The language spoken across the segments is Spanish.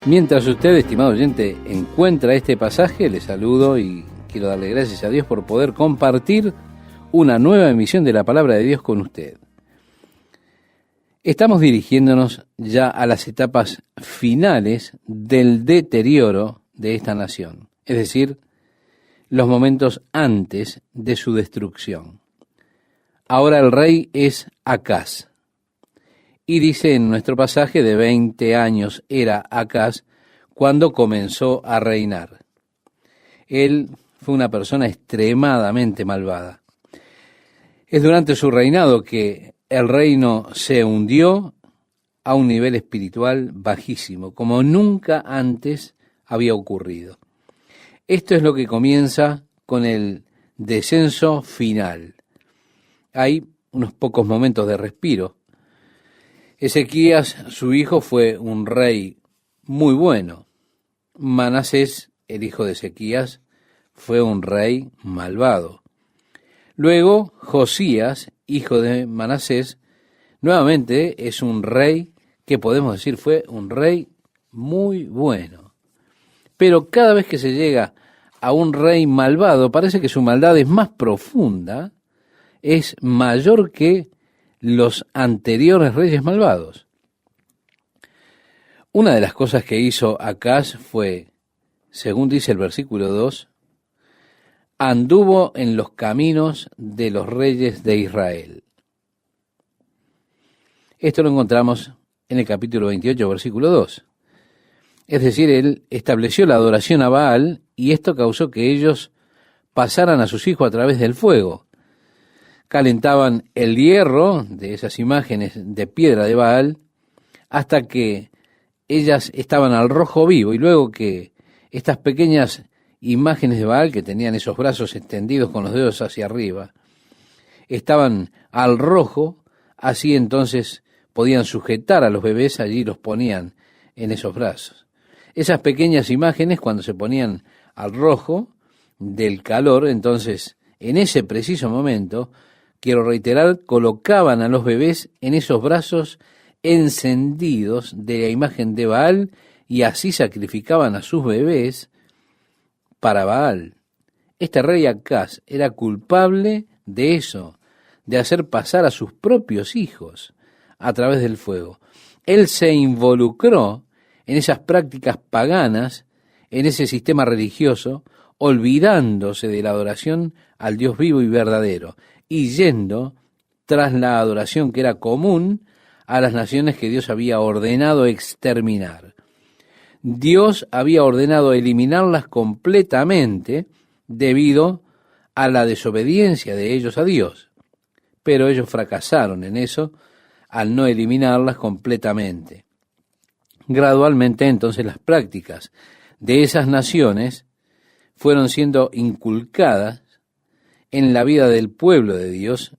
Mientras usted, estimado oyente, encuentra este pasaje, le saludo y quiero darle gracias a Dios por poder compartir una nueva emisión de la Palabra de Dios con usted. Estamos dirigiéndonos ya a las etapas finales del deterioro de esta nación, es decir, los momentos antes de su destrucción. Ahora el rey es Acaz. Y dice en nuestro pasaje, de 20 años era Acaz cuando comenzó a reinar. Él fue una persona extremadamente malvada. Es durante su reinado que el reino se hundió a un nivel espiritual bajísimo, como nunca antes había ocurrido. Esto es lo que comienza con el descenso final. Hay unos pocos momentos de respiro. Ezequías, su hijo, fue un rey muy bueno. Manasés, el hijo de Ezequías, fue un rey malvado. Luego, Josías, hijo de Manasés, nuevamente es un rey que podemos decir fue un rey muy bueno. Pero cada vez que se llega a un rey malvado, parece que su maldad es más profunda, es mayor que los anteriores reyes malvados. Una de las cosas que hizo Acaz fue, según dice el versículo 2, anduvo en los caminos de los reyes de Israel. Esto lo encontramos en el capítulo 28, versículo 2. Es decir, él estableció la adoración a Baal y esto causó que ellos pasaran a sus hijos a través del fuego. Calentaban el hierro de esas imágenes de piedra de Baal hasta que ellas estaban al rojo vivo, y luego que estas pequeñas imágenes de Baal, que tenían esos brazos extendidos con los dedos hacia arriba, estaban al rojo, así entonces podían sujetar a los bebés, allí los ponían en esos brazos. Esas pequeñas imágenes, cuando se ponían al rojo del calor, entonces en ese preciso momento, quiero reiterar, colocaban a los bebés en esos brazos encendidos de la imagen de Baal y así sacrificaban a sus bebés para Baal. Este rey Acaz era culpable de eso, de hacer pasar a sus propios hijos a través del fuego. Él se involucró en esas prácticas paganas, en ese sistema religioso, olvidándose de la adoración al Dios vivo y verdadero, y yendo tras la adoración que era común a las naciones que Dios había ordenado exterminar. Dios había ordenado eliminarlas completamente debido a la desobediencia de ellos a Dios, pero ellos fracasaron en eso al no eliminarlas completamente. Gradualmente entonces las prácticas de esas naciones fueron siendo inculcadas en la vida del pueblo de Dios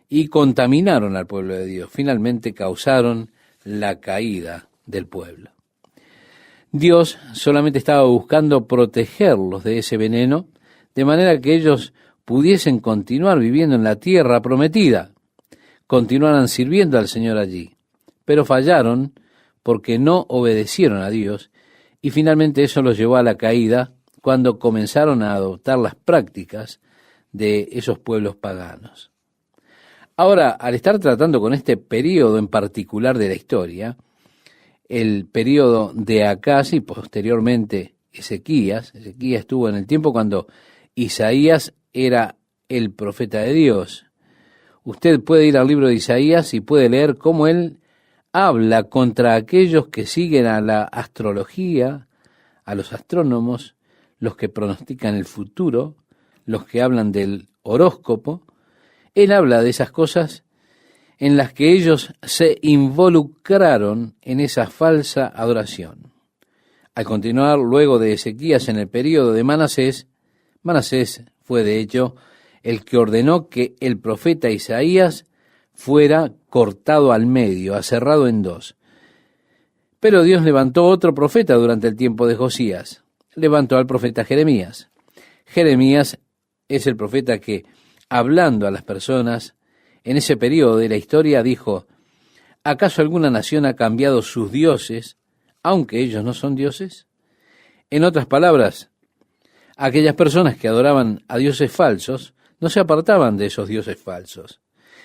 y contaminaron al pueblo de Dios. Finalmente causaron la caída del pueblo. Dios solamente estaba buscando protegerlos de ese veneno, de manera que ellos pudiesen continuar viviendo en la tierra prometida, continuaran sirviendo al Señor allí. Pero fallaron porque no obedecieron a Dios, y finalmente eso los llevó a la caída cuando comenzaron a adoptar las prácticas de esos pueblos paganos. Ahora, al estar tratando con este período en particular de la historia, el período de Acaz y posteriormente Ezequías estuvo en el tiempo cuando Isaías era el profeta de Dios. Usted puede ir al libro de Isaías y puede leer cómo él habla contra aquellos que siguen a la astrología, a los astrónomos, los que pronostican el futuro, los que hablan del horóscopo. Él habla de esas cosas en las que ellos se involucraron en esa falsa adoración. Al continuar luego de Ezequías en el período de Manasés, Manasés fue de hecho el que ordenó que el profeta Isaías fuera cortado al medio, aserrado en dos. Pero Dios levantó otro profeta durante el tiempo de Josías. Levantó al profeta Jeremías. Jeremías es el profeta que, hablando a las personas, en ese periodo de la historia dijo: ¿acaso alguna nación ha cambiado sus dioses aunque ellos no son dioses? En otras palabras, aquellas personas que adoraban a dioses falsos no se apartaban de esos dioses falsos.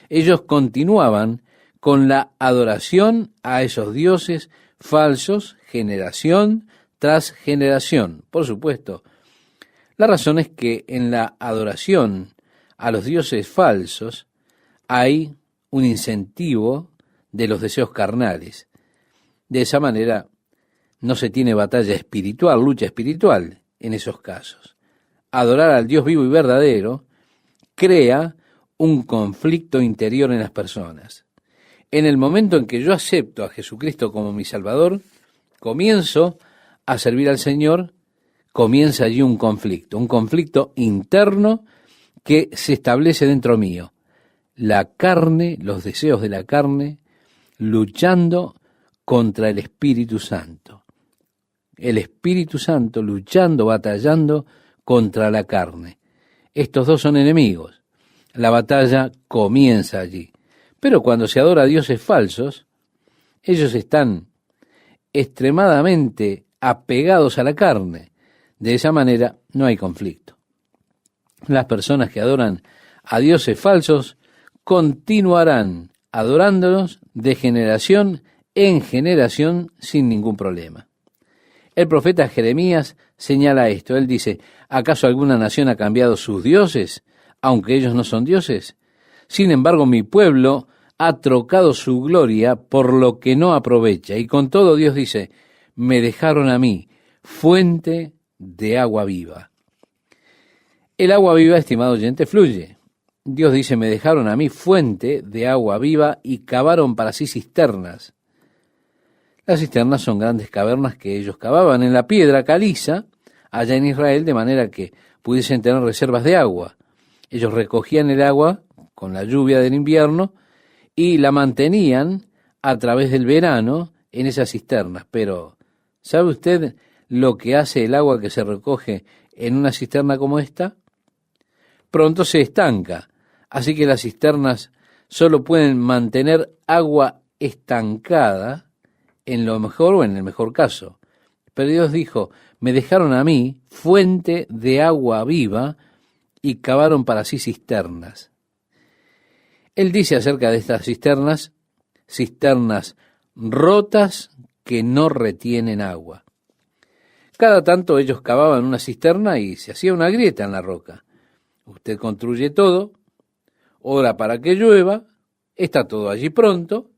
Ellos continuaban con la adoración a esos dioses falsos, generación tras generación. Por supuesto, la razón es que en la adoración a los dioses falsos hay un incentivo de los deseos carnales. De esa manera no se tiene batalla espiritual, lucha espiritual en esos casos. Adorar al Dios vivo y verdadero crea un conflicto interior en las personas. En el momento en que yo acepto a Jesucristo como mi Salvador, comienzo a servir al Señor, comienza allí un conflicto interno que se establece dentro mío. La carne, los deseos de la carne, luchando contra el Espíritu Santo. El Espíritu Santo luchando, batallando contra la carne. Estos dos son enemigos. La batalla comienza allí. Pero cuando se adora a dioses falsos, ellos están extremadamente apegados a la carne. De esa manera no hay conflicto. Las personas que adoran a dioses falsos continuarán adorándolos de generación en generación sin ningún problema. El profeta Jeremías señala esto. Él dice, ¿acaso alguna nación ha cambiado sus dioses, aunque ellos no son dioses? Sin embargo, mi pueblo ha trocado su gloria por lo que no aprovecha. Y con todo Dios dice, me dejaron a mí, fuente de agua viva. El agua viva, estimado oyente, fluye. Dios dice, me dejaron a mí fuente de agua viva y cavaron para sí cisternas. Las cisternas son grandes cavernas que ellos cavaban en la piedra caliza, allá en Israel, de manera que pudiesen tener reservas de agua. Ellos recogían el agua con la lluvia del invierno y la mantenían a través del verano en esas cisternas. Pero, ¿sabe usted lo que hace el agua que se recoge en una cisterna como esta? Pronto se estanca, así que las cisternas solo pueden mantener agua estancada en lo mejor o en el mejor caso. Pero Dios dijo, me dejaron a mí fuente de agua viva y cavaron para sí cisternas. Él dice acerca de estas cisternas, cisternas rotas que no retienen agua. Cada tanto ellos cavaban una cisterna y se hacía una grieta en la roca. Usted construye todo, ora para que llueva, está todo allí pronto,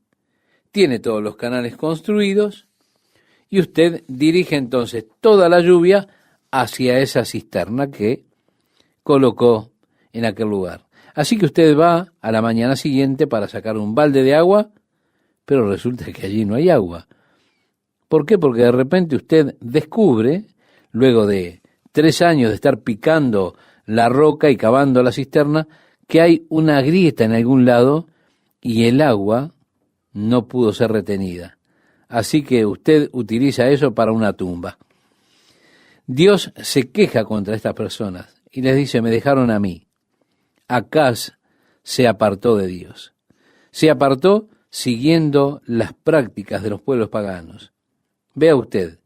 tiene todos los canales construidos y usted dirige entonces toda la lluvia hacia esa cisterna que colocó en aquel lugar. Así que usted va a la mañana siguiente para sacar un balde de agua, pero resulta que allí no hay agua. ¿Por qué? Porque de repente usted descubre, luego de 3 años de estar picando la roca y cavando la cisterna, que hay una grieta en algún lado y el agua no pudo ser retenida. Así que usted utiliza eso para una tumba. Dios se queja contra estas personas y les dice, me dejaron a mí. Acaz se apartó de Dios. Se apartó siguiendo las prácticas de los pueblos paganos. Vea usted,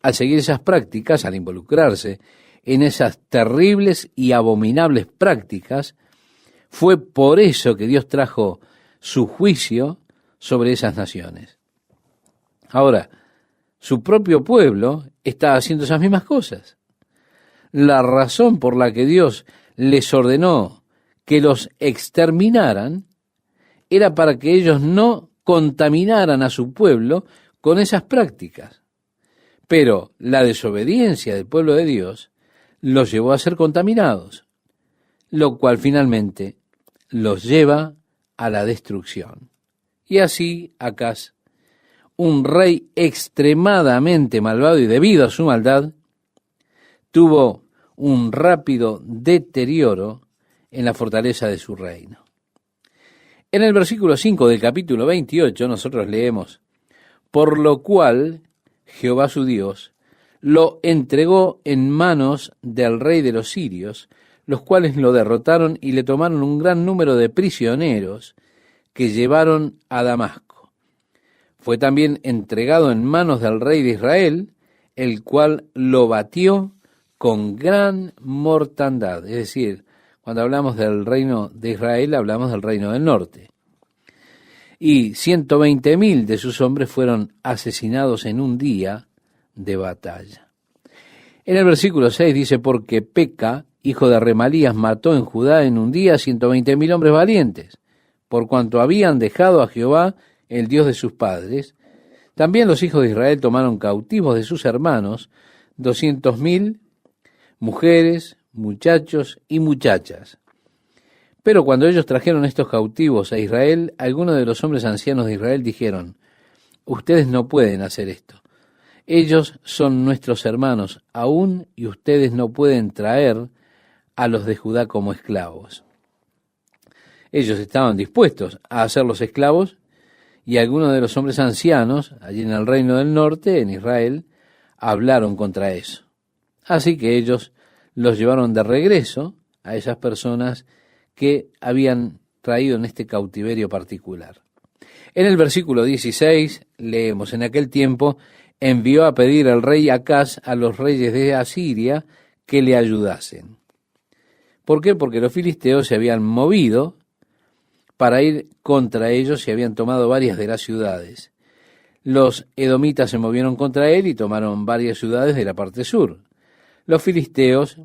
al seguir esas prácticas, al involucrarse en esas terribles y abominables prácticas, fue por eso que Dios trajo su juicio sobre esas naciones. Ahora, su propio pueblo está haciendo esas mismas cosas. La razón por la que Dios les ordenó que los exterminaran era para que ellos no contaminaran a su pueblo con esas prácticas. Pero la desobediencia del pueblo de Dios los llevó a ser contaminados, lo cual finalmente los lleva a la destrucción. Y así Acaz, un rey extremadamente malvado y debido a su maldad, tuvo un rápido deterioro en la fortaleza de su reino. En el versículo 5 del capítulo 28 nosotros leemos, por lo cual Jehová su Dios lo entregó en manos del rey de los sirios, los cuales lo derrotaron y le tomaron un gran número de prisioneros que llevaron a Damasco. Fue también entregado en manos del rey de Israel, el cual lo batió con gran mortandad. Es decir, cuando hablamos del reino de Israel, hablamos del reino del norte. Y 120.000 de sus hombres fueron asesinados en un día de batalla. En el versículo 6 dice, porque Peca, hijo de Remalías, mató en Judá en un día 120.000 hombres valientes, por cuanto habían dejado a Jehová, el Dios de sus padres. También los hijos de Israel tomaron cautivos de sus hermanos 200.000 mujeres, muchachos y muchachas. Pero cuando ellos trajeron estos cautivos a Israel, algunos de los hombres ancianos de Israel dijeron, ustedes no pueden hacer esto. Ellos son nuestros hermanos aún y ustedes no pueden traer a los de Judá como esclavos. Ellos estaban dispuestos a hacerlos esclavos y algunos de los hombres ancianos, allí en el reino del norte, en Israel, hablaron contra eso. Así que ellos los llevaron de regreso a esas personas que habían traído en este cautiverio particular. En el versículo 16 leemos, en aquel tiempo envió a pedir el rey Acaz a los reyes de Asiria que le ayudasen. ¿Por qué? Porque los filisteos se habían movido para ir contra ellos y habían tomado varias de las ciudades. Los edomitas se movieron contra él y tomaron varias ciudades de la parte sur. Los filisteos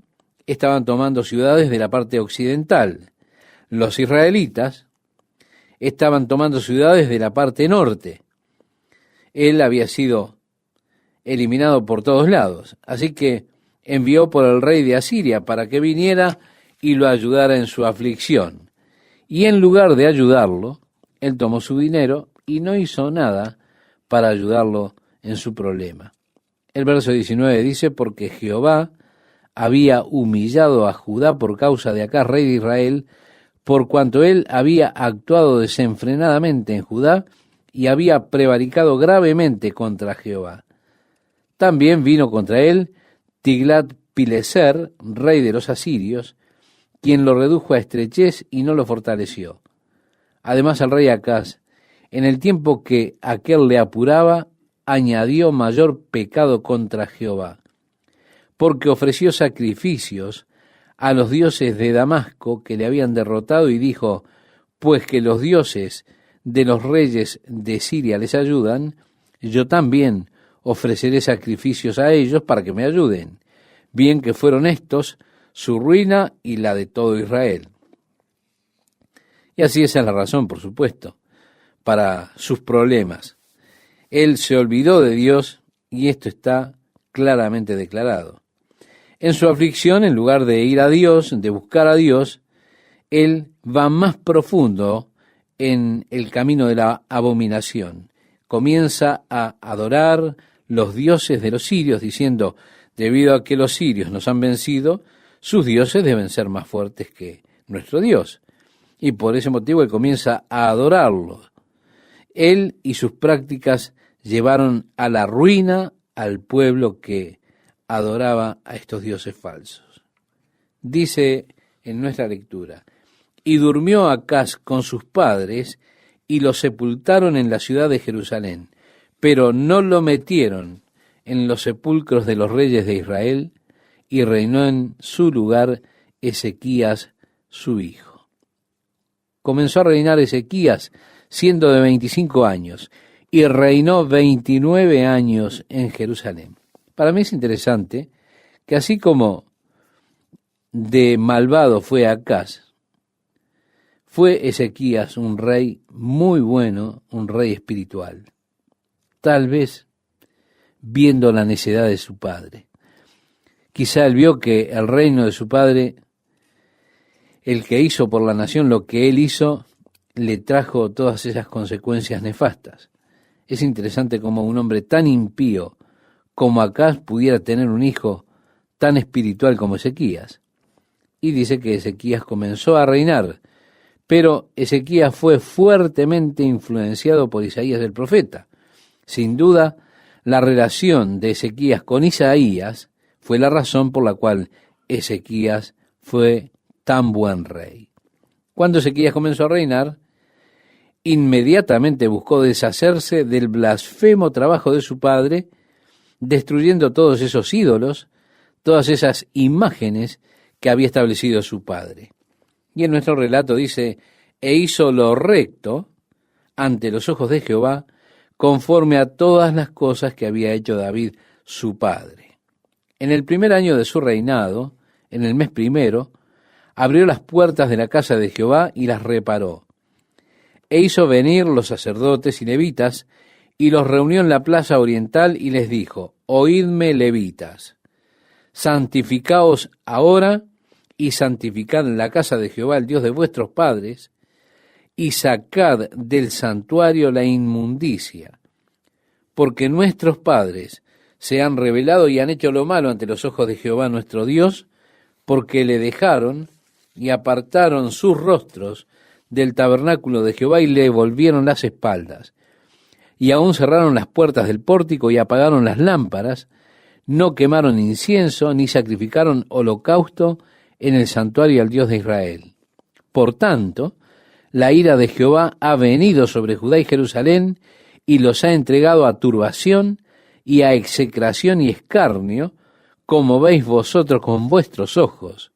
estaban tomando ciudades de la parte occidental. Los israelitas estaban tomando ciudades de la parte norte. Él había sido eliminado por todos lados, así que envió por el rey de Asiria para que viniera y lo ayudara en su aflicción. Y en lugar de ayudarlo, él tomó su dinero y no hizo nada para ayudarlo en su problema. El verso 19 dice, porque Jehová había humillado a Judá por causa de Acaz, rey de Israel, por cuanto él había actuado desenfrenadamente en Judá y había prevaricado gravemente contra Jehová. También vino contra él Tiglat-Pileser, rey de los asirios, quien lo redujo a estrechez y no lo fortaleció. Además, el rey Acaz, en el tiempo que aquel le apuraba, añadió mayor pecado contra Jehová, porque ofreció sacrificios a los dioses de Damasco que le habían derrotado y dijo, pues que los dioses de los reyes de Siria les ayudan, yo también ofreceré sacrificios a ellos para que me ayuden. Bien que fueron estos su ruina y la de todo Israel. Y así esa es la razón, por supuesto, para sus problemas. Él se olvidó de Dios y esto está claramente declarado. En su aflicción, en lugar de ir a Dios, de buscar a Dios, él va más profundo en el camino de la abominación. Comienza a adorar los dioses de los sirios, diciendo, debido a que los sirios nos han vencido, sus dioses deben ser más fuertes que nuestro Dios. Y por ese motivo él comienza a adorarlos. Él y sus prácticas llevaron a la ruina al pueblo que adoraba a estos dioses falsos. Dice en nuestra lectura, y durmió Acaz con sus padres y lo sepultaron en la ciudad de Jerusalén, pero no lo metieron en los sepulcros de los reyes de Israel, y reinó en su lugar Ezequías su hijo. Comenzó a reinar Ezequías siendo de 25 años, y reinó 29 años en Jerusalén. Para mí es interesante que así como de malvado fue Acaz, fue Ezequías un rey muy bueno, un rey espiritual. Tal vez viendo la necedad de su padre. Quizá él vio que el reino de su padre, el que hizo por la nación lo que él hizo, le trajo todas esas consecuencias nefastas. Es interesante cómo un hombre tan impío como Acaz pudiera tener un hijo tan espiritual como Ezequías. Y dice que Ezequías comenzó a reinar, pero Ezequías fue fuertemente influenciado por Isaías el profeta. Sin duda, la relación de Ezequías con Isaías fue la razón por la cual Ezequías fue tan buen rey. Cuando Ezequías comenzó a reinar, inmediatamente buscó deshacerse del blasfemo trabajo de su padre, destruyendo todos esos ídolos, todas esas imágenes que había establecido su padre. Y en nuestro relato dice, e hizo lo recto ante los ojos de Jehová, conforme a todas las cosas que había hecho David, su padre. En el primer año de su reinado, en el mes primero, abrió las puertas de la casa de Jehová y las reparó. E hizo venir los sacerdotes y levitas, y los reunió en la plaza oriental y les dijo, oídme, levitas, santificaos ahora y santificad la casa de Jehová, el Dios de vuestros padres, y sacad del santuario la inmundicia, porque nuestros padres se han rebelado y han hecho lo malo ante los ojos de Jehová nuestro Dios, porque le dejaron y apartaron sus rostros del tabernáculo de Jehová y le volvieron las espaldas. Y aún cerraron las puertas del pórtico y apagaron las lámparas, no quemaron incienso ni sacrificaron holocausto en el santuario al Dios de Israel. Por tanto, la ira de Jehová ha venido sobre Judá y Jerusalén y los ha entregado a turbación y a execración y escarnio, como veis vosotros con vuestros ojos.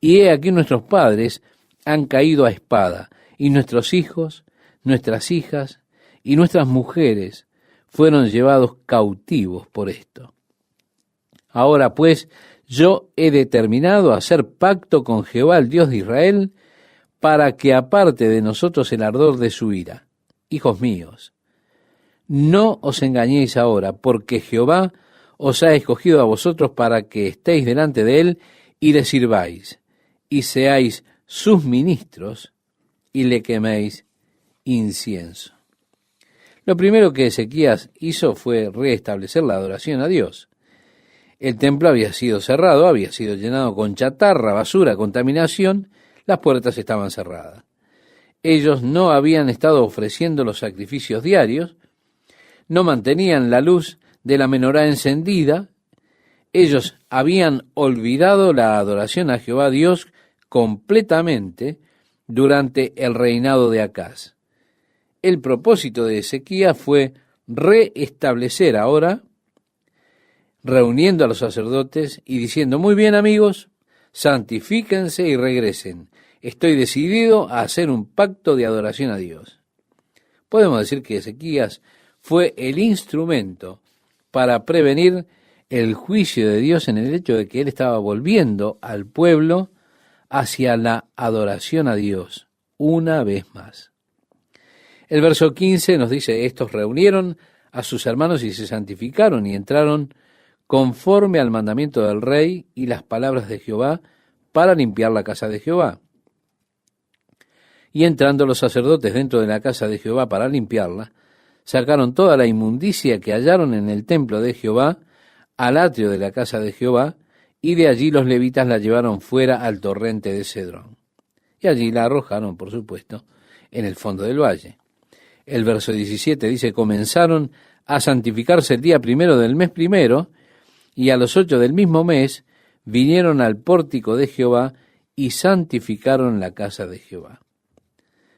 Y he aquí nuestros padres han caído a espada, y nuestros hijos, nuestras hijas y nuestras mujeres fueron llevados cautivos por esto. Ahora pues, yo he determinado hacer pacto con Jehová, el Dios de Israel, para que aparte de nosotros el ardor de su ira. Hijos míos, no os engañéis ahora, porque Jehová os ha escogido a vosotros para que estéis delante de él y le sirváis, y seáis sus ministros, y le queméis incienso. Lo primero que Ezequías hizo fue restablecer la adoración a Dios. El templo había sido cerrado, había sido llenado con chatarra, basura, contaminación, las puertas estaban cerradas. Ellos no habían estado ofreciendo los sacrificios diarios, no mantenían la luz de la menorá encendida, ellos habían olvidado la adoración a Jehová Dios completamente durante el reinado de Acaz. El propósito de Ezequías fue restablecer ahora, reuniendo a los sacerdotes y diciendo, muy bien amigos, santifíquense y regresen. Estoy decidido a hacer un pacto de adoración a Dios. Podemos decir que Ezequías fue el instrumento para prevenir el juicio de Dios en el hecho de que él estaba volviendo al pueblo hacia la adoración a Dios una vez más. El verso 15 nos dice, estos reunieron a sus hermanos y se santificaron y entraron conforme al mandamiento del rey y las palabras de Jehová para limpiar la casa de Jehová. Y entrando los sacerdotes dentro de la casa de Jehová para limpiarla, sacaron toda la inmundicia que hallaron en el templo de Jehová al atrio de la casa de Jehová, y de allí los levitas la llevaron fuera al torrente de Cedrón. Y allí la arrojaron, por supuesto, en el fondo del valle. El verso 17 dice, comenzaron a santificarse el día primero del mes primero, y a los 8 del mismo mes vinieron al pórtico de Jehová y santificaron la casa de Jehová.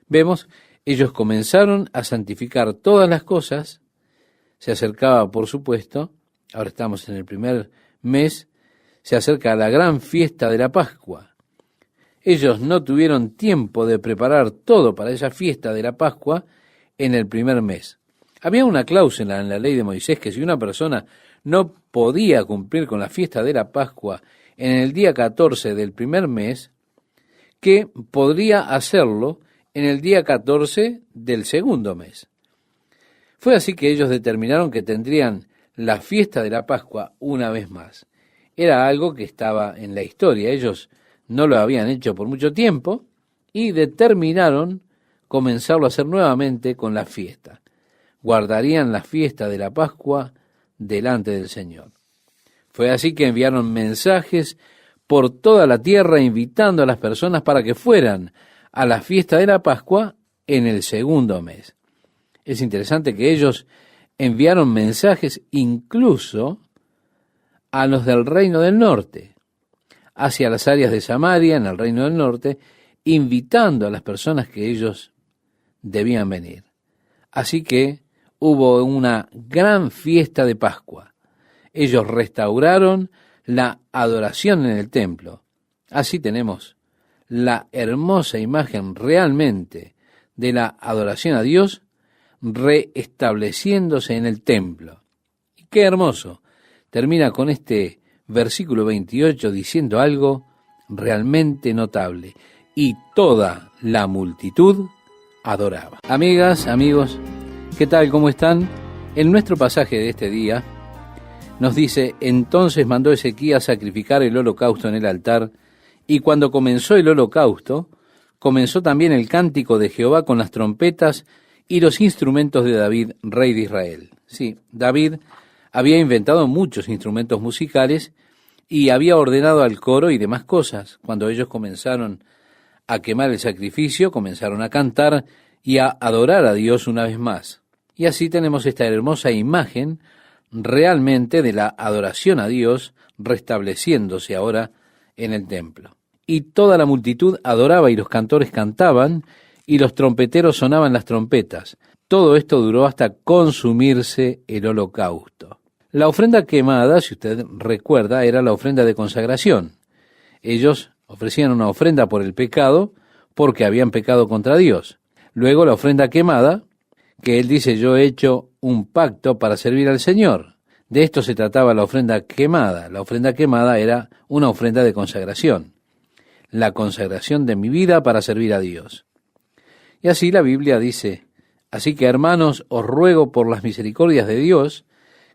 Vemos, ellos comenzaron a santificar todas las cosas, se acercaba, por supuesto, ahora estamos en el primer mes, se acerca la gran fiesta de la Pascua. Ellos no tuvieron tiempo de preparar todo para esa fiesta de la Pascua en el primer mes. Había una cláusula en la ley de Moisés que si una persona no podía cumplir con la fiesta de la Pascua en el día 14 del primer mes, que podría hacerlo en el día 14 del segundo mes. Fue así que ellos determinaron que tendrían la fiesta de la Pascua una vez más. Era algo que estaba en la historia. Ellos no lo habían hecho por mucho tiempo y determinaron comenzarlo a hacer nuevamente con la fiesta. Guardarían la fiesta de la Pascua delante del Señor. Fue así que enviaron mensajes por toda la tierra invitando a las personas para que fueran a la fiesta de la Pascua en el segundo mes. Es interesante que ellos enviaron mensajes incluso a los del reino del norte, hacia las áreas de Samaria, en el reino del norte, invitando a las personas que ellos debían venir. Así que hubo una gran fiesta de Pascua. Ellos restauraron la adoración en el templo. Así tenemos la hermosa imagen realmente de la adoración a Dios reestableciéndose en el templo. Y qué hermoso. Termina con este versículo 28 diciendo algo realmente notable. Y toda la multitud adoraba. Amigas, amigos, ¿qué tal? ¿Cómo están? En nuestro pasaje de este día nos dice: entonces mandó Ezequías sacrificar el holocausto en el altar, y cuando comenzó el holocausto, comenzó también el cántico de Jehová con las trompetas y los instrumentos de David, rey de Israel. Sí, David había inventado muchos instrumentos musicales y había ordenado al coro y demás cosas. Cuando ellos comenzaron a quemar el sacrificio, comenzaron a cantar y a adorar a Dios una vez más. Y así tenemos esta hermosa imagen realmente de la adoración a Dios restableciéndose ahora en el templo. Y toda la multitud adoraba y los cantores cantaban y los trompeteros sonaban las trompetas. Todo esto duró hasta consumirse el holocausto. La ofrenda quemada, si usted recuerda, era la ofrenda de consagración. Ellos ofrecían una ofrenda por el pecado porque habían pecado contra Dios. Luego la ofrenda quemada, que él dice: yo he hecho un pacto para servir al Señor. De esto se trataba la ofrenda quemada. La ofrenda quemada era una ofrenda de consagración. La consagración de mi vida para servir a Dios. Y así la Biblia dice: así que, hermanos, os ruego por las misericordias de Dios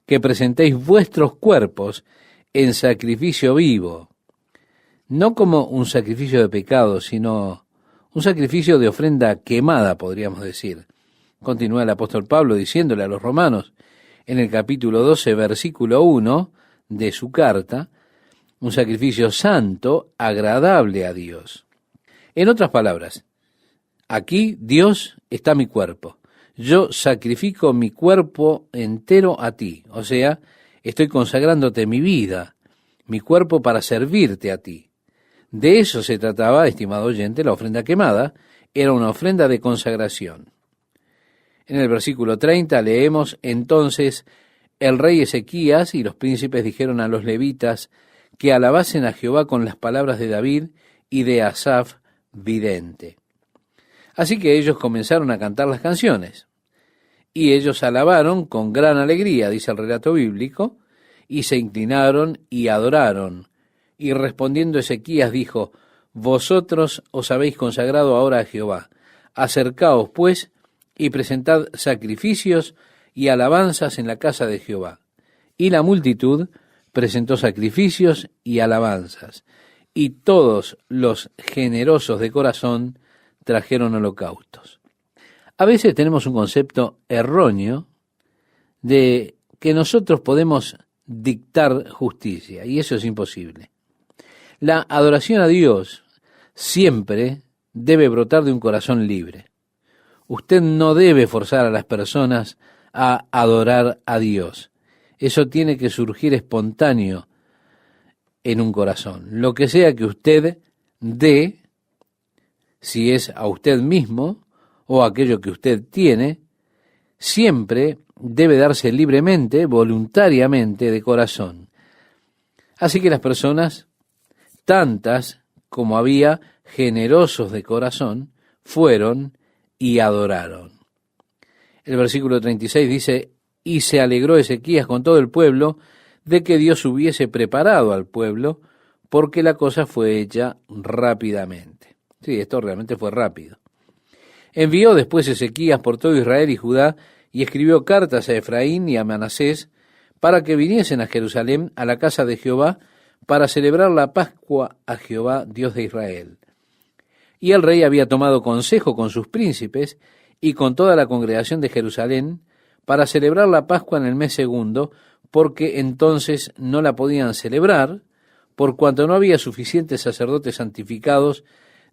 que presentéis vuestros cuerpos en sacrificio vivo, no como un sacrificio de pecado, sino un sacrificio de ofrenda quemada, podríamos decir. Continúa el apóstol Pablo diciéndole a los romanos en el capítulo 12, versículo 1 de su carta: un sacrificio santo, agradable a Dios. En otras palabras, aquí Dios está mi cuerpo. Yo sacrifico mi cuerpo entero a ti. O sea, estoy consagrándote mi vida, mi cuerpo para servirte a ti. De eso se trataba, estimado oyente, la ofrenda quemada. Era una ofrenda de consagración. En el versículo 30 leemos: entonces el rey Ezequías y los príncipes dijeron a los levitas que alabasen a Jehová con las palabras de David y de Asaf, vidente. Así que ellos comenzaron a cantar las canciones, y ellos alabaron con gran alegría, dice el relato bíblico, y se inclinaron y adoraron. Y respondiendo Ezequías dijo: vosotros os habéis consagrado ahora a Jehová. Acercaos, pues, y presentad sacrificios y alabanzas en la casa de Jehová. Y la multitud presentó sacrificios y alabanzas, y todos los generosos de corazón trajeron holocaustos. A veces tenemos un concepto erróneo de que nosotros podemos dictar justicia, y eso es imposible. La adoración a Dios siempre debe brotar de un corazón libre. Usted no debe forzar a las personas a adorar a Dios. Eso tiene que surgir espontáneo en un corazón. Lo que sea que usted dé, si es a usted mismo o aquello que usted tiene, siempre debe darse libremente, voluntariamente, de corazón. Así que las personas, tantas como había generosos de corazón, fueron y adoraron. El versículo 36 dice: y se alegró Ezequías con todo el pueblo de que Dios hubiese preparado al pueblo, porque la cosa fue hecha rápidamente. Sí, esto realmente fue rápido. Envió después Ezequías por todo Israel y Judá, y escribió cartas a Efraín y a Manasés, para que viniesen a Jerusalén, a la casa de Jehová, para celebrar la Pascua a Jehová, Dios de Israel. Y el rey había tomado consejo con sus príncipes y con toda la congregación de Jerusalén, para celebrar la Pascua en el mes segundo, porque entonces no la podían celebrar, por cuanto no había suficientes sacerdotes santificados,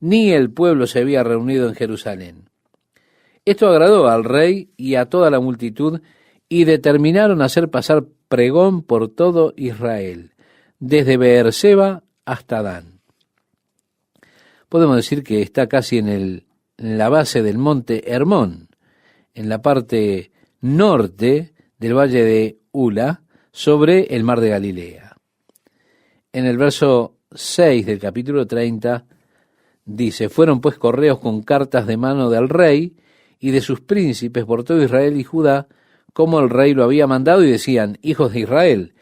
ni el pueblo se había reunido en Jerusalén. Esto agradó al rey y a toda la multitud, y determinaron hacer pasar pregón por todo Israel, desde Beerseba hasta Dan. Podemos decir que está casi en el en la base del monte Hermón, en la parte norte del valle de Ula, sobre el mar de Galilea. En el verso 6 del capítulo 30 dice: fueron pues correos con cartas de mano del rey y de sus príncipes por todo Israel y Judá, como el rey lo había mandado, y decían: hijos de Israel,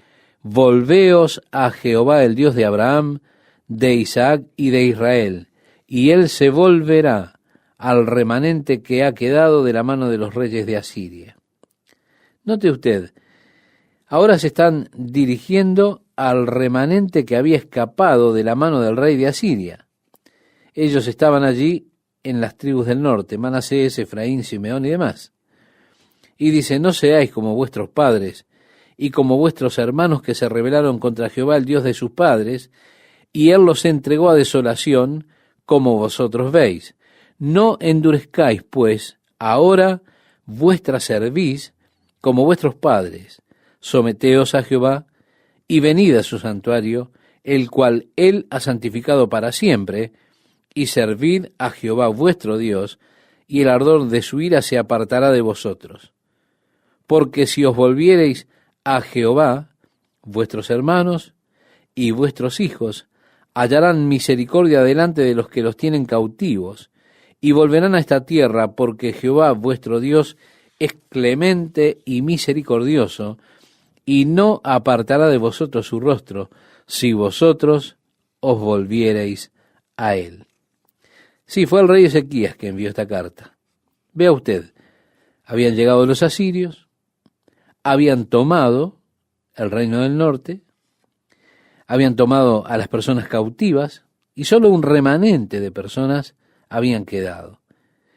volveos a Jehová, el Dios de Abraham, de Isaac y de Israel, y él se volverá al remanente que ha quedado de la mano de los reyes de Asiria. Note usted, ahora se están dirigiendo al remanente que había escapado de la mano del rey de Asiria. Ellos estaban allí en las tribus del norte, Manasés, Efraín, Simeón y demás. Y dice: no seáis como vuestros padres y como vuestros hermanos que se rebelaron contra Jehová, el Dios de sus padres, y él los entregó a desolación, como vosotros veis. No endurezcáis, pues, ahora vuestra cerviz como vuestros padres. Someteos a Jehová y venid a su santuario, el cual él ha santificado para siempre, y servid a Jehová vuestro Dios, y el ardor de su ira se apartará de vosotros. Porque si os volviereis a Jehová, vuestros hermanos y vuestros hijos hallarán misericordia delante de los que los tienen cautivos, y volverán a esta tierra, porque Jehová vuestro Dios es clemente y misericordioso, y no apartará de vosotros su rostro, si vosotros os volviereis a él. Sí, fue el rey Ezequías que envió esta carta. Vea usted, habían llegado los asirios, habían tomado el reino del norte, habían tomado a las personas cautivas, y solo un remanente de personas habían quedado.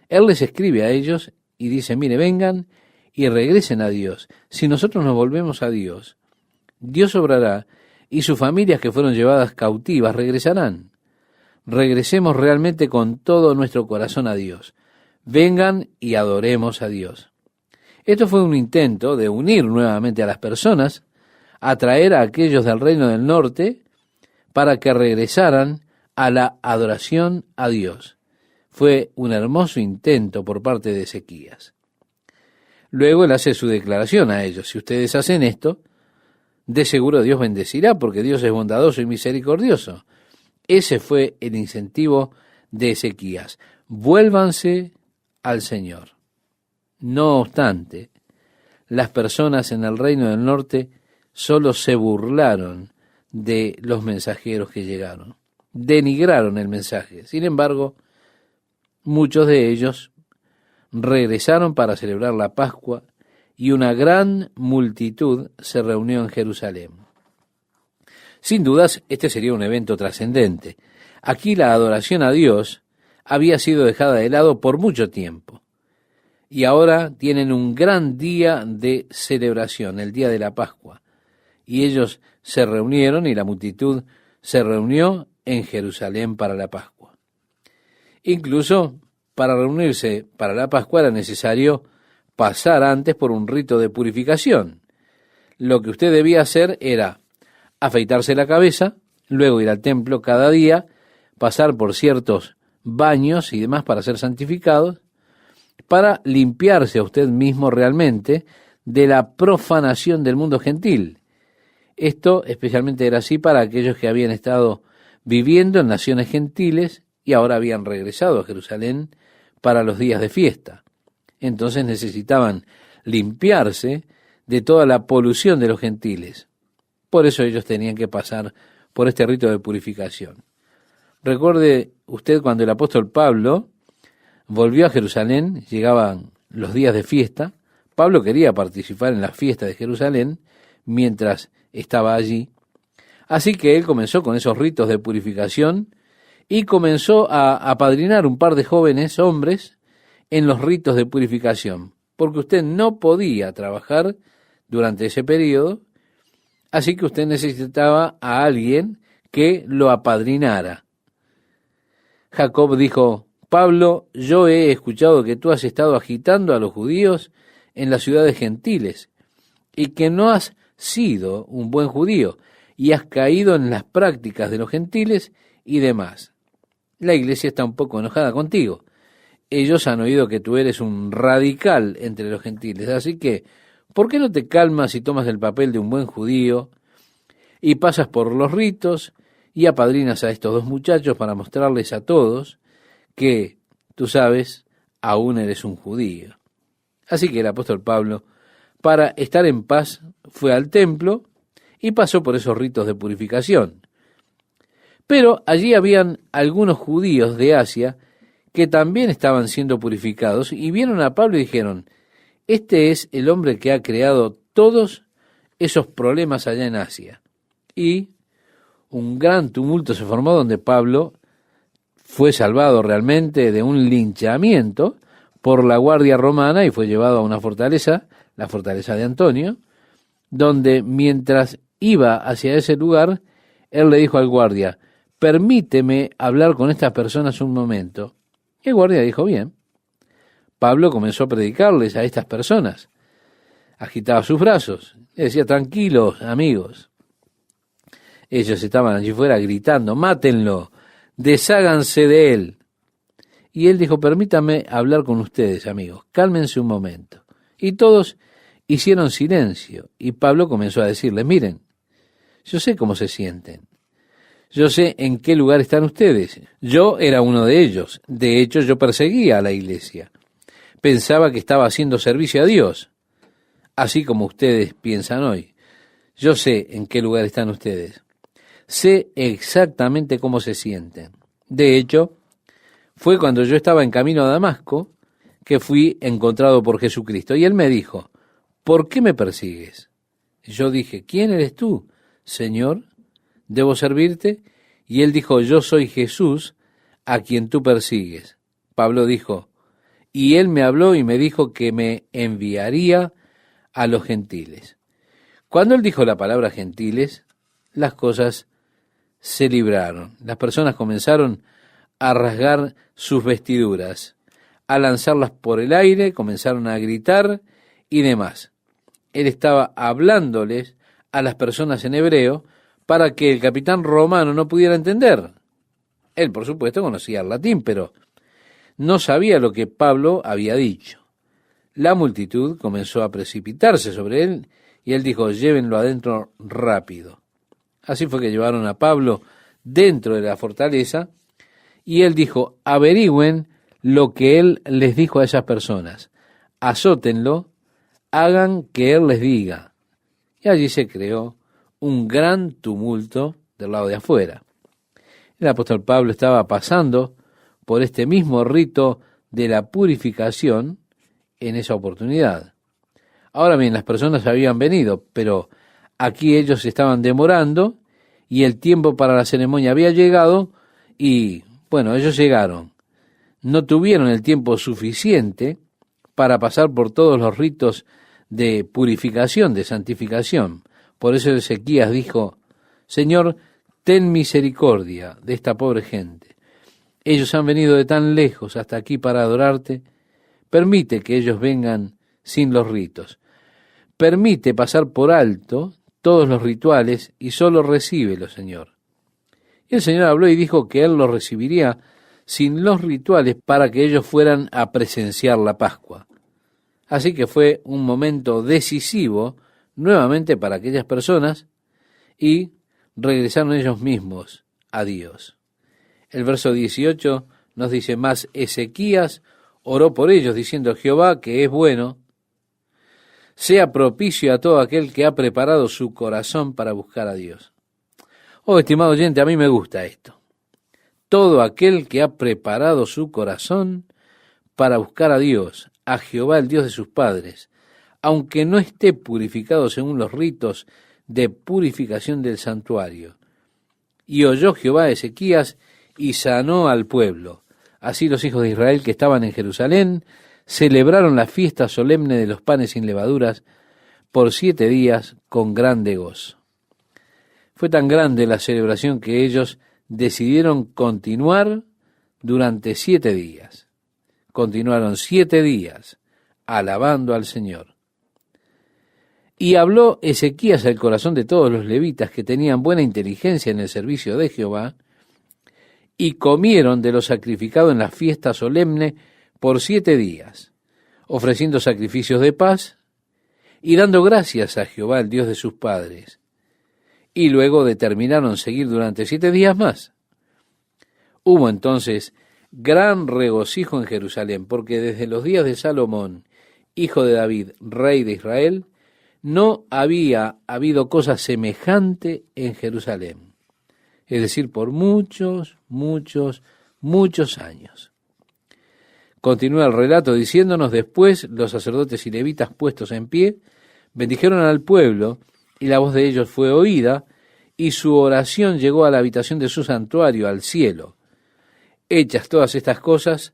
Él les escribe a ellos y dice: mire, vengan y regresen a Dios. Si nosotros nos volvemos a Dios, Dios obrará, y sus familias que fueron llevadas cautivas regresarán. Regresemos realmente con todo nuestro corazón a Dios. Vengan y adoremos a Dios. Esto fue un intento de unir nuevamente a las personas, atraer a aquellos del reino del norte para que regresaran a la adoración a Dios. Fue un hermoso intento por parte de Ezequías. Luego él hace su declaración a ellos: si ustedes hacen esto, de seguro Dios bendecirá, porque Dios es bondadoso y misericordioso. Ese fue el incentivo de Ezequías: vuélvanse al Señor. No obstante, las personas en el reino del norte solo se burlaron de los mensajeros que llegaron, denigraron el mensaje. Sin embargo, muchos de ellos regresaron para celebrar la Pascua, y una gran multitud se reunió en Jerusalén. Sin dudas, este sería un evento trascendente. Aquí la adoración a Dios había sido dejada de lado por mucho tiempo, y ahora tienen un gran día de celebración, el día de la Pascua. Y ellos se reunieron, y la multitud se reunió en Jerusalén para la Pascua. Incluso para reunirse para la Pascua era necesario pasar antes por un rito de purificación. Lo que usted debía hacer era afeitarse la cabeza, luego ir al templo cada día, pasar por ciertos baños y demás para ser santificados, para limpiarse a usted mismo realmente de la profanación del mundo gentil. Esto especialmente era así para aquellos que habían estado viviendo en naciones gentiles y ahora habían regresado a Jerusalén para los días de fiesta. Entonces necesitaban limpiarse de toda la polución de los gentiles. Por eso ellos tenían que pasar por este rito de purificación. Recuerde usted cuando el apóstol Pablo volvió a Jerusalén, llegaban los días de fiesta. Pablo quería participar en la fiesta de Jerusalén mientras estaba allí. Así que él comenzó con esos ritos de purificación y comenzó a apadrinar un par de jóvenes hombres en los ritos de purificación, porque usted no podía trabajar durante ese periodo, así que usted necesitaba a alguien que lo apadrinara. Jacob dijo: Pablo, yo he escuchado que tú has estado agitando a los judíos en las ciudades gentiles y que no has sido un buen judío y has caído en las prácticas de los gentiles y demás. La iglesia está un poco enojada contigo ellos han oído que tú eres un radical entre los gentiles, así que, ¿por qué no te calmas y tomas el papel de un buen judío y pasas por los ritos y apadrinas a estos dos muchachos para mostrarles a todos que, tú sabes, aún eres un judío? Así que el apóstol Pablo, para estar en paz, fue al templo y pasó por esos ritos de purificación. Pero allí habían algunos judíos de Asia que también estaban siendo purificados y vieron a Pablo y dijeron, este es el hombre que ha creado todos esos problemas allá en Asia. Y un gran tumulto se formó donde Pablo fue salvado realmente de un linchamiento por la guardia romana y fue llevado a una fortaleza, la fortaleza de Antonio, donde mientras iba hacia ese lugar, él le dijo al guardia, permíteme hablar con estas personas un momento. Y el guardia dijo, bien. Pablo comenzó a predicarles a estas personas. Agitaba sus brazos, le decía, tranquilos, amigos. Ellos estaban allí fuera gritando, mátenlo, desháganse de él. Y él dijo, permítame hablar con ustedes, amigos, cálmense un momento. Y todos hicieron silencio, y Pablo comenzó a decirles, miren, yo sé cómo se sienten. Yo sé en qué lugar están ustedes. Yo era uno de ellos. De hecho, yo perseguía a la iglesia. Pensaba que estaba haciendo servicio a Dios, así como ustedes piensan hoy. Yo sé en qué lugar están ustedes. Sé exactamente cómo se sienten. De hecho, fue cuando yo estaba en camino a Damasco que fui encontrado por Jesucristo. Y él me dijo, ¿por qué me persigues? Y yo dije, ¿quién eres tú, Señor? ¿Debo servirte? Y él dijo, yo soy Jesús, a quien tú persigues. Pablo dijo, y él me habló y me dijo que me enviaría a los gentiles. Cuando él dijo la palabra gentiles, las cosas se libraron. Las personas comenzaron a rasgar sus vestiduras, a lanzarlas por el aire, comenzaron a gritar y demás. Él estaba hablándoles a las personas en hebreo, para que el capitán romano no pudiera entender. Él, por supuesto, conocía el latín, pero no sabía lo que Pablo había dicho. La multitud comenzó a precipitarse sobre él, y él dijo, llévenlo adentro rápido. Así fue que llevaron a Pablo dentro de la fortaleza, y él dijo, averigüen lo que él les dijo a esas personas. Azótenlo, hagan que él les diga. Y allí se creó un gran tumulto del lado de afuera. El apóstol Pablo estaba pasando por este mismo rito de la purificación en esa oportunidad. Ahora bien, las personas habían venido, pero aquí ellos se estaban demorando y el tiempo para la ceremonia había llegado y, bueno, ellos llegaron. No tuvieron el tiempo suficiente para pasar por todos los ritos de purificación, de santificación. Por eso Ezequías dijo, Señor, ten misericordia de esta pobre gente. Ellos han venido de tan lejos hasta aquí para adorarte. Permite que ellos vengan sin los ritos. Permite pasar por alto todos los rituales y solo recíbelos, Señor. Y el Señor habló y dijo que Él los recibiría sin los rituales para que ellos fueran a presenciar la Pascua. Así que fue un momento decisivo nuevamente para aquellas personas y regresaron ellos mismos a Dios. El verso 18 nos dice, mas Ezequías oró por ellos diciendo, Jehová, que es bueno, sea propicio a todo aquel que ha preparado su corazón para buscar a Dios. Oh, estimado oyente, a mí me gusta esto. Todo aquel que ha preparado su corazón para buscar a Dios, a Jehová, el Dios de sus padres, aunque no esté purificado según los ritos de purificación del santuario. Y oyó Jehová a Ezequías y sanó al pueblo. Así los hijos de Israel que estaban en Jerusalén celebraron la fiesta solemne de los panes sin levaduras por 7 días con grande gozo. Fue tan grande la celebración que ellos decidieron continuar durante 7 días. Continuaron 7 días alabando al Señor. Y habló Ezequías al corazón de todos los levitas que tenían buena inteligencia en el servicio de Jehová, y comieron de lo sacrificado en la fiesta solemne por 7 días, ofreciendo sacrificios de paz y dando gracias a Jehová, el Dios de sus padres. Y luego determinaron seguir durante 7 días más. Hubo entonces gran regocijo en Jerusalén, porque desde los días de Salomón, hijo de David, rey de Israel, no había habido cosa semejante en Jerusalén. Es decir, por muchos años. Continúa el relato diciéndonos: después los sacerdotes y levitas puestos en pie bendijeron al pueblo, y la voz de ellos fue oída, y su oración llegó a la habitación de su santuario, al cielo. Hechas todas estas cosas,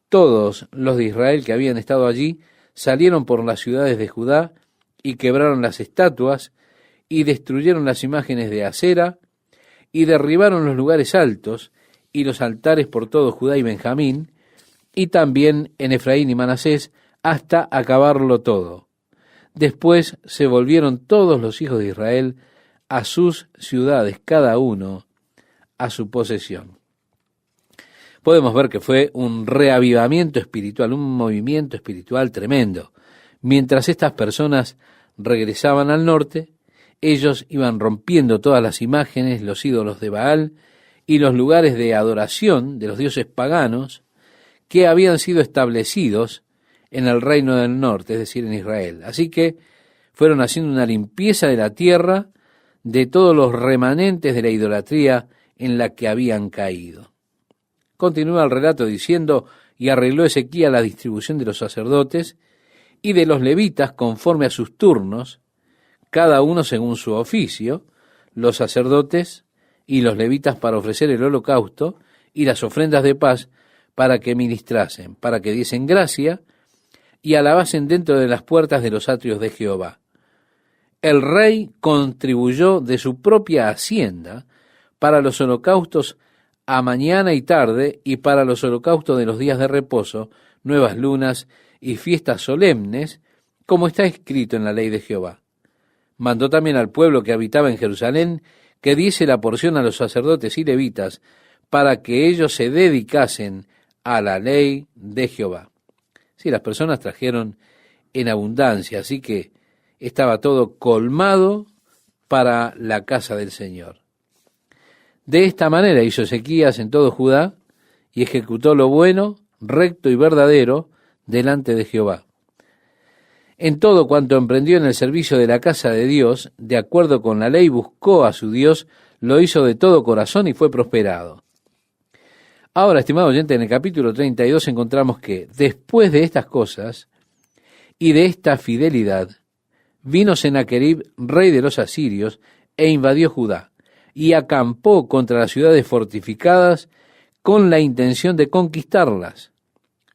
todos los de Israel que habían estado allí salieron por las ciudades de Judá y quebraron las estatuas y destruyeron las imágenes de acera y derribaron los lugares altos y los altares por todo Judá y Benjamín, y también en Efraín y Manasés, hasta acabarlo todo. Después se volvieron todos los hijos de Israel a sus ciudades, cada uno a su posesión. Podemos ver que fue un reavivamiento espiritual, un movimiento espiritual tremendo. Mientras estas personas regresaban al norte, ellos iban rompiendo todas las imágenes, los ídolos de Baal y los lugares de adoración de los dioses paganos que habían sido establecidos en el reino del norte, es decir, en Israel. Así que fueron haciendo una limpieza de la tierra de todos los remanentes de la idolatría en la que habían caído. Continúa el relato diciendo: y arregló Ezequías la distribución de los sacerdotes y de los levitas conforme a sus turnos, cada uno según su oficio, los sacerdotes y los levitas para ofrecer el holocausto y las ofrendas de paz, para que ministrasen, para que diesen gracia y alabasen dentro de las puertas de los atrios de Jehová. El rey contribuyó de su propia hacienda para los holocaustos a mañana y tarde, y para los holocaustos de los días de reposo, nuevas lunas y fiestas solemnes, como está escrito en la ley de Jehová. Mandó también al pueblo que habitaba en Jerusalén que diese la porción a los sacerdotes y levitas, para que ellos se dedicasen a la ley de Jehová. Sí, las personas trajeron en abundancia, así que estaba todo colmado para la casa del Señor. De esta manera hizo Ezequías en todo Judá, y ejecutó lo bueno, recto y verdadero delante de Jehová. En todo cuanto emprendió en el servicio de la casa de Dios, de acuerdo con la ley, buscó a su Dios, lo hizo de todo corazón y fue prosperado. Ahora, estimado oyente, en el capítulo 32 encontramos que, después de estas cosas y de esta fidelidad, vino Sennacherib, rey de los asirios, e invadió Judá, y acampó contra las ciudades fortificadas con la intención de conquistarlas.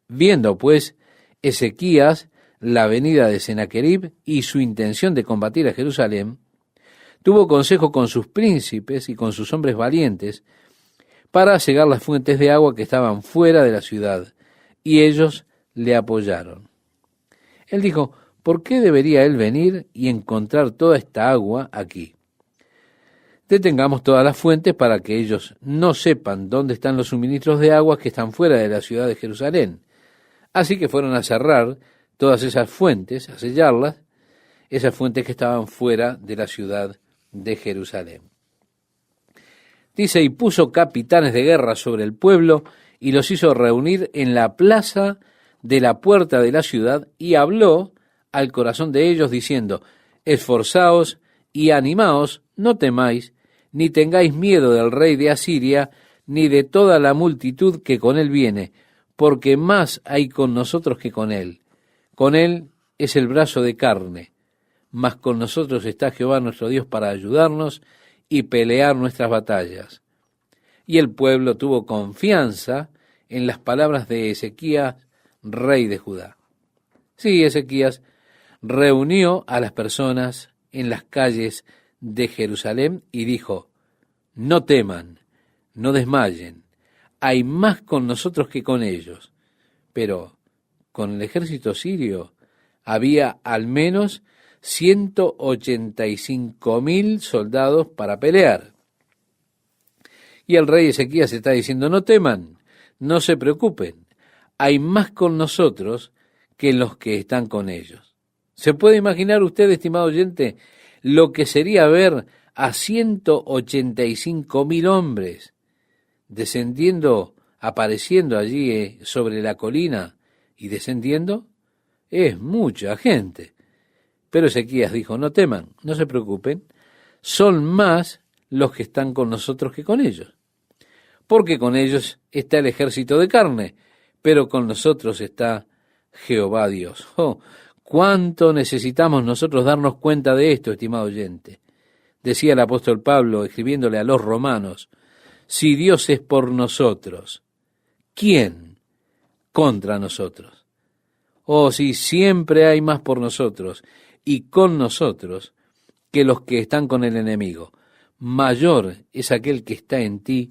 Viendo, pues, Ezequías la venida de Sennacherib y su intención de combatir a Jerusalén, tuvo consejo con sus príncipes y con sus hombres valientes para cegar las fuentes de agua que estaban fuera de la ciudad, y ellos le apoyaron. Él dijo: ¿por qué debería él venir y encontrar toda esta agua aquí? Detengamos todas las fuentes para que ellos no sepan dónde están los suministros de agua que están fuera de la ciudad de Jerusalén. Así que fueron a cerrar todas esas fuentes, a sellarlas, esas fuentes que estaban fuera de la ciudad de Jerusalén. Dice: y puso capitanes de guerra sobre el pueblo y los hizo reunir en la plaza de la puerta de la ciudad, y habló al corazón de ellos diciendo: esforzaos y animaos, no temáis, ni tengáis miedo del rey de Asiria, ni de toda la multitud que con él viene, porque más hay con nosotros que con él. Con él es el brazo de carne, mas con nosotros está Jehová nuestro Dios para ayudarnos y pelear nuestras batallas. Y el pueblo tuvo confianza en las palabras de Ezequías, rey de Judá. Sí, Ezequías reunió a las personas en las calles de Jerusalén y dijo: no teman, no desmayen, hay más con nosotros que con ellos. Pero con el ejército sirio había al menos 185,000 soldados para pelear. Y el rey Ezequías está diciendo: no teman, no se preocupen, hay más con nosotros que los que están con ellos. ¿Se puede imaginar usted, estimado oyente, lo que sería ver a 185.000 hombres descendiendo, apareciendo allí sobre la colina y descendiendo? Es mucha gente. Pero Ezequías dijo, no teman, no se preocupen, son más los que están con nosotros que con ellos. Porque con ellos está el ejército de carne, pero con nosotros está Jehová Dios. Oh, cuánto necesitamos nosotros darnos cuenta de esto, estimado oyente. Decía el apóstol Pablo, escribiéndole a los romanos, si Dios es por nosotros, ¿quién contra nosotros? Oh, si siempre hay más por nosotros y con nosotros que los que están con el enemigo. Mayor es aquel que está en ti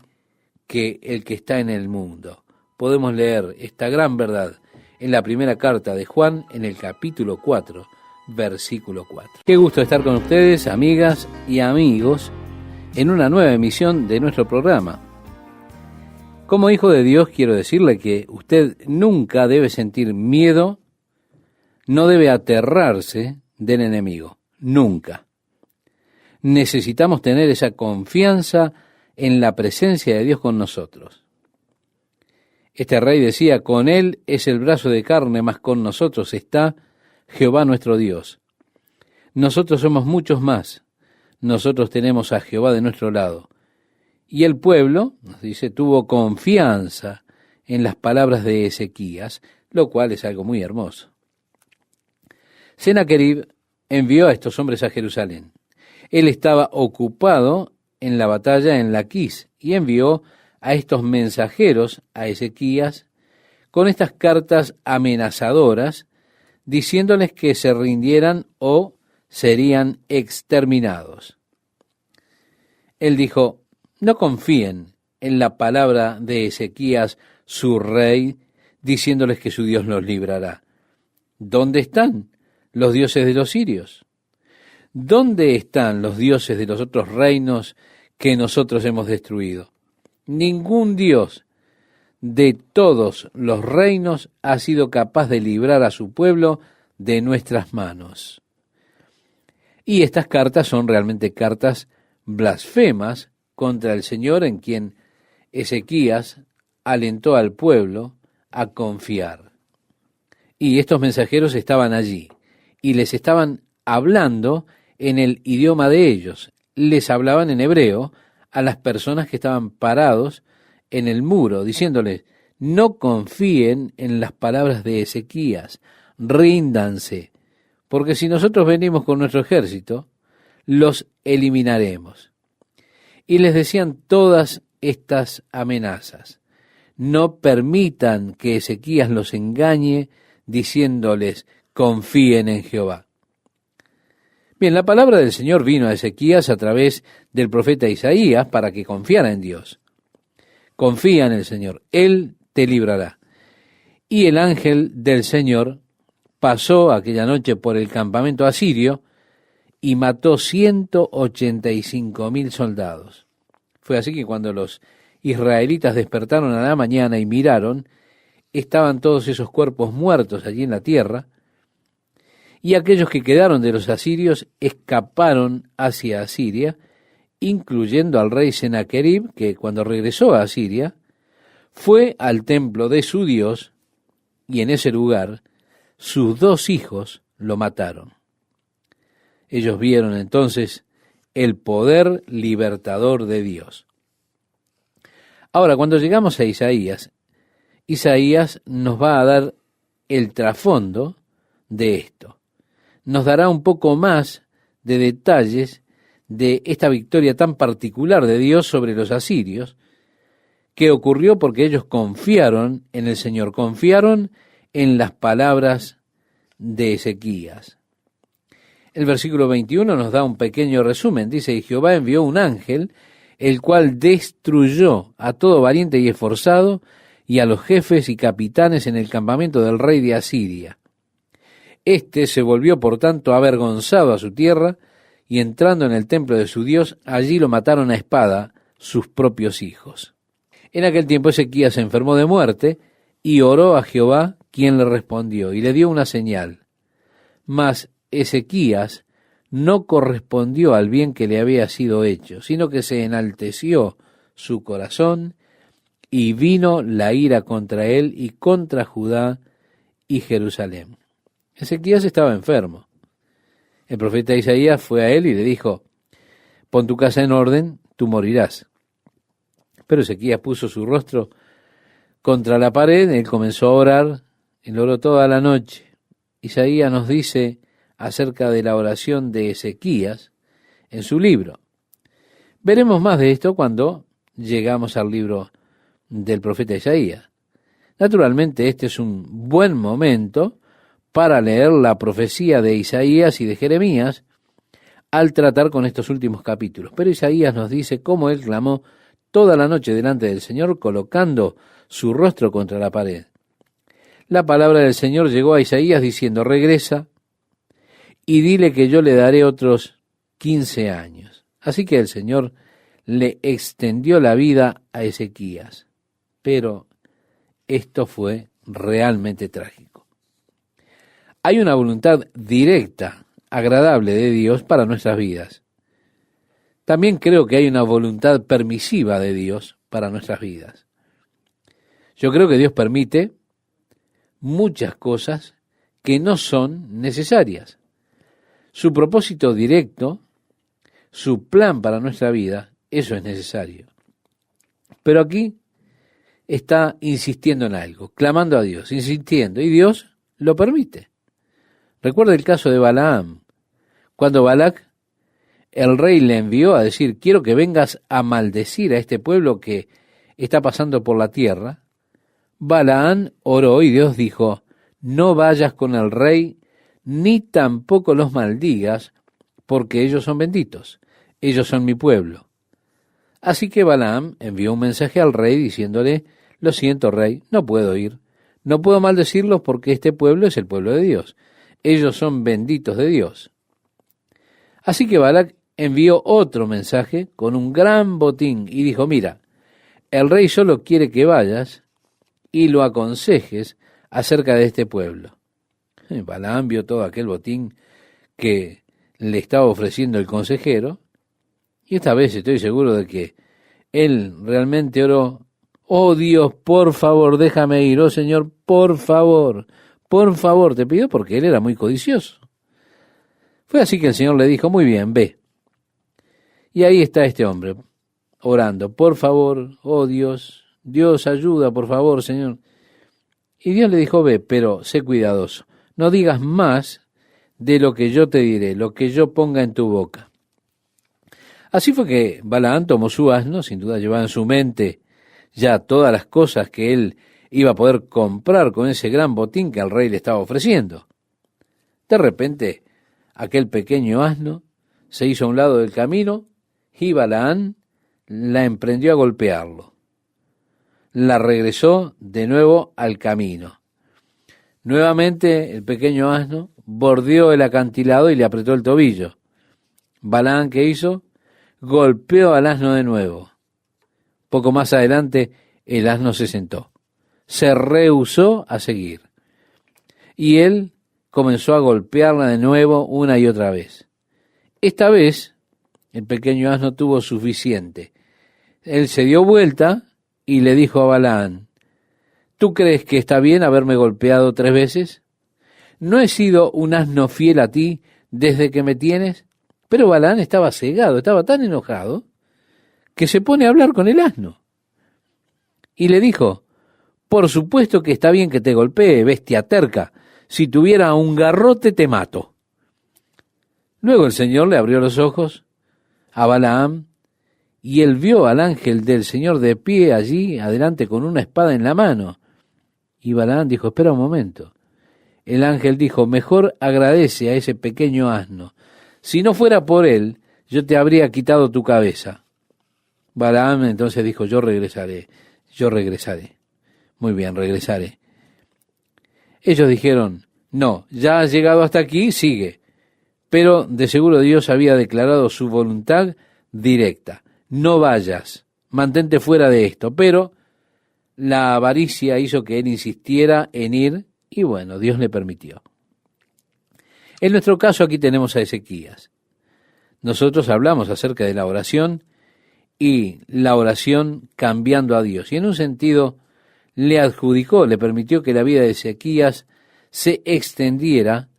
que el que está en el mundo. Podemos leer esta gran verdad en la primera carta de Juan, en el capítulo 4, versículo 4. Qué gusto estar con ustedes, amigas y amigos, en una nueva emisión de nuestro programa. Como hijo de Dios, quiero decirle que usted nunca debe sentir miedo, no debe aterrarse del enemigo, nunca. Necesitamos tener esa confianza en la presencia de Dios con nosotros. Este rey decía, con él es el brazo de carne, mas con nosotros está Jehová nuestro Dios. Nosotros somos muchos más. Nosotros tenemos a Jehová de nuestro lado. Y el pueblo, nos dice, tuvo confianza en las palabras de Ezequías, lo cual es algo muy hermoso. Sennacherib envió a estos hombres a Jerusalén. Él estaba ocupado en la batalla en Laquis y envió a estos mensajeros a Ezequías con estas cartas amenazadoras, diciéndoles que se rindieran o serían exterminados. Él dijo, no confíen en la palabra de Ezequías, su rey, diciéndoles que su Dios los librará. ¿Dónde están los dioses de los sirios? ¿Dónde están los dioses de los otros reinos que nosotros hemos destruido? Ningún dios de todos los reinos ha sido capaz de librar a su pueblo de nuestras manos. Y estas cartas son realmente cartas blasfemas contra el Señor, en quien Ezequías alentó al pueblo a confiar. Y estos mensajeros estaban allí y les estaban hablando en el idioma de ellos. Les hablaban en hebreo a las personas que estaban parados en el muro, diciéndoles, no confíen en las palabras de Ezequías, ríndanse, porque si nosotros venimos con nuestro ejército, los eliminaremos. Y les decían todas estas amenazas. No permitan que Ezequías los engañe, diciéndoles, confíen en Jehová. Bien, la palabra del Señor vino a Ezequías a través del profeta Isaías para que confiara en Dios. Confía en el Señor, Él te librará. Y el ángel del Señor pasó aquella noche por el campamento asirio y mató 185.000 soldados. Fue así que cuando los israelitas despertaron a la mañana y miraron, estaban todos esos cuerpos muertos allí en la tierra, y aquellos que quedaron de los asirios escaparon hacia Asiria, incluyendo al rey Sennacherib, que cuando regresó a Asiria, fue al templo de su Dios, y en ese lugar sus 2 hijos lo mataron. Ellos vieron entonces el poder libertador de Dios. Ahora, cuando llegamos a Isaías, Isaías nos va a dar el trasfondo de esto. Nos dará un poco más de detalles de esta victoria tan particular de Dios sobre los asirios, que ocurrió porque ellos confiaron en el Señor, confiaron en las palabras de Ezequías. El versículo 21 nos da un pequeño resumen. Dice, y Jehová envió un ángel, el cual destruyó a todo valiente y esforzado, y a los jefes y capitanes en el campamento del rey de Asiria. Este se volvió, por tanto, avergonzado a su tierra, y entrando en el templo de su Dios, allí lo mataron a espada sus propios hijos. En aquel tiempo Ezequías se enfermó de muerte, y oró a Jehová, quien le respondió, y le dio una señal. Mas Ezequías no correspondió al bien que le había sido hecho, sino que se enalteció su corazón, y vino la ira contra él y contra Judá y Jerusalén. Ezequías estaba enfermo. El profeta Isaías fue a él y le dijo, pon tu casa en orden, tú morirás. Pero Ezequías puso su rostro contra la pared, él comenzó a orar, él oró toda la noche. Isaías nos dice acerca de la oración de Ezequías en su libro. Veremos más de esto cuando llegamos al libro del profeta Isaías. Naturalmente, este es un buen momento para leer la profecía de Isaías y de Jeremías al tratar con estos últimos capítulos. Pero Isaías nos dice cómo él clamó toda la noche delante del Señor, colocando su rostro contra la pared. La palabra del Señor llegó a Isaías diciendo, regresa y dile que yo le daré otros 15 años. Así que el Señor le extendió la vida a Ezequías. Pero esto fue realmente trágico. Hay una voluntad directa, agradable de Dios para nuestras vidas. También creo que hay una voluntad permisiva de Dios para nuestras vidas. Yo creo que Dios permite muchas cosas que no son necesarias. Su propósito directo, su plan para nuestra vida, eso es necesario. Pero aquí está insistiendo en algo, clamando a Dios, insistiendo, y Dios lo permite. Recuerda el caso de Balaam, cuando Balac, el rey, le envió a decir, quiero que vengas a maldecir a este pueblo que está pasando por la tierra. Balaam oró y Dios dijo, no vayas con el rey, ni tampoco los maldigas, porque ellos son benditos, ellos son mi pueblo. Así que Balaam envió un mensaje al rey diciéndole, lo siento, rey, no puedo ir, no puedo maldecirlos porque este pueblo es el pueblo de Dios, ellos son benditos de Dios. Así que Balac envió otro mensaje con un gran botín y dijo, mira, el rey solo quiere que vayas y lo aconsejes acerca de este pueblo. Balaam vio todo aquel botín que le estaba ofreciendo el consejero, y esta vez estoy seguro de que él realmente oró, oh Dios, por favor, déjame ir, oh Señor, por favor, te pido, porque él era muy codicioso. Fue así que el Señor le dijo, muy bien, ve. Y ahí está este hombre, orando, por favor, oh Dios, Dios ayuda, por favor, Señor. Y Dios le dijo, ve, pero sé cuidadoso, no digas más de lo que yo te diré, lo que yo ponga en tu boca. Así fue que Balaam tomó su asno, sin duda llevaba en su mente ya todas las cosas que él iba a poder comprar con ese gran botín que el rey le estaba ofreciendo. De repente, aquel pequeño asno se hizo a un lado del camino y Balaam la emprendió a golpearlo. La regresó de nuevo al camino. Nuevamente el pequeño asno bordeó el acantilado y le apretó el tobillo. Balaam, ¿qué hizo? Golpeó al asno de nuevo. Poco más adelante el asno se sentó. Se rehusó a seguir. Y él comenzó a golpearla de nuevo una y otra vez. Esta vez el pequeño asno tuvo suficiente. Él se dio vuelta y le dijo a Balaam, ¿tú crees que está bien haberme golpeado 3 veces? ¿No he sido un asno fiel a ti desde que me tienes? Pero Balaam estaba cegado, estaba tan enojado, que se pone a hablar con el asno. Y le dijo, por supuesto que está bien que te golpee, bestia terca. Si tuviera un garrote te mato. Luego el Señor le abrió los ojos a Balaam, y él vio al ángel del Señor de pie allí, adelante con una espada en la mano. Y Balaam dijo, espera un momento. El ángel dijo, mejor agradece a ese pequeño asno. Si no fuera por él, yo te habría quitado tu cabeza. Balaam entonces dijo, yo regresaré. Muy bien, regresaré. Ellos dijeron, no, ya has llegado hasta aquí, sigue. Pero de seguro Dios había declarado su voluntad directa. No vayas, mantente fuera de esto. Pero la avaricia hizo que él insistiera en ir, y bueno, Dios le permitió. En nuestro caso aquí tenemos a Ezequías. Nosotros hablamos acerca de la oración y la oración cambiando a Dios. Y en un sentido le adjudicó, le permitió que la vida de Ezequías se extendiera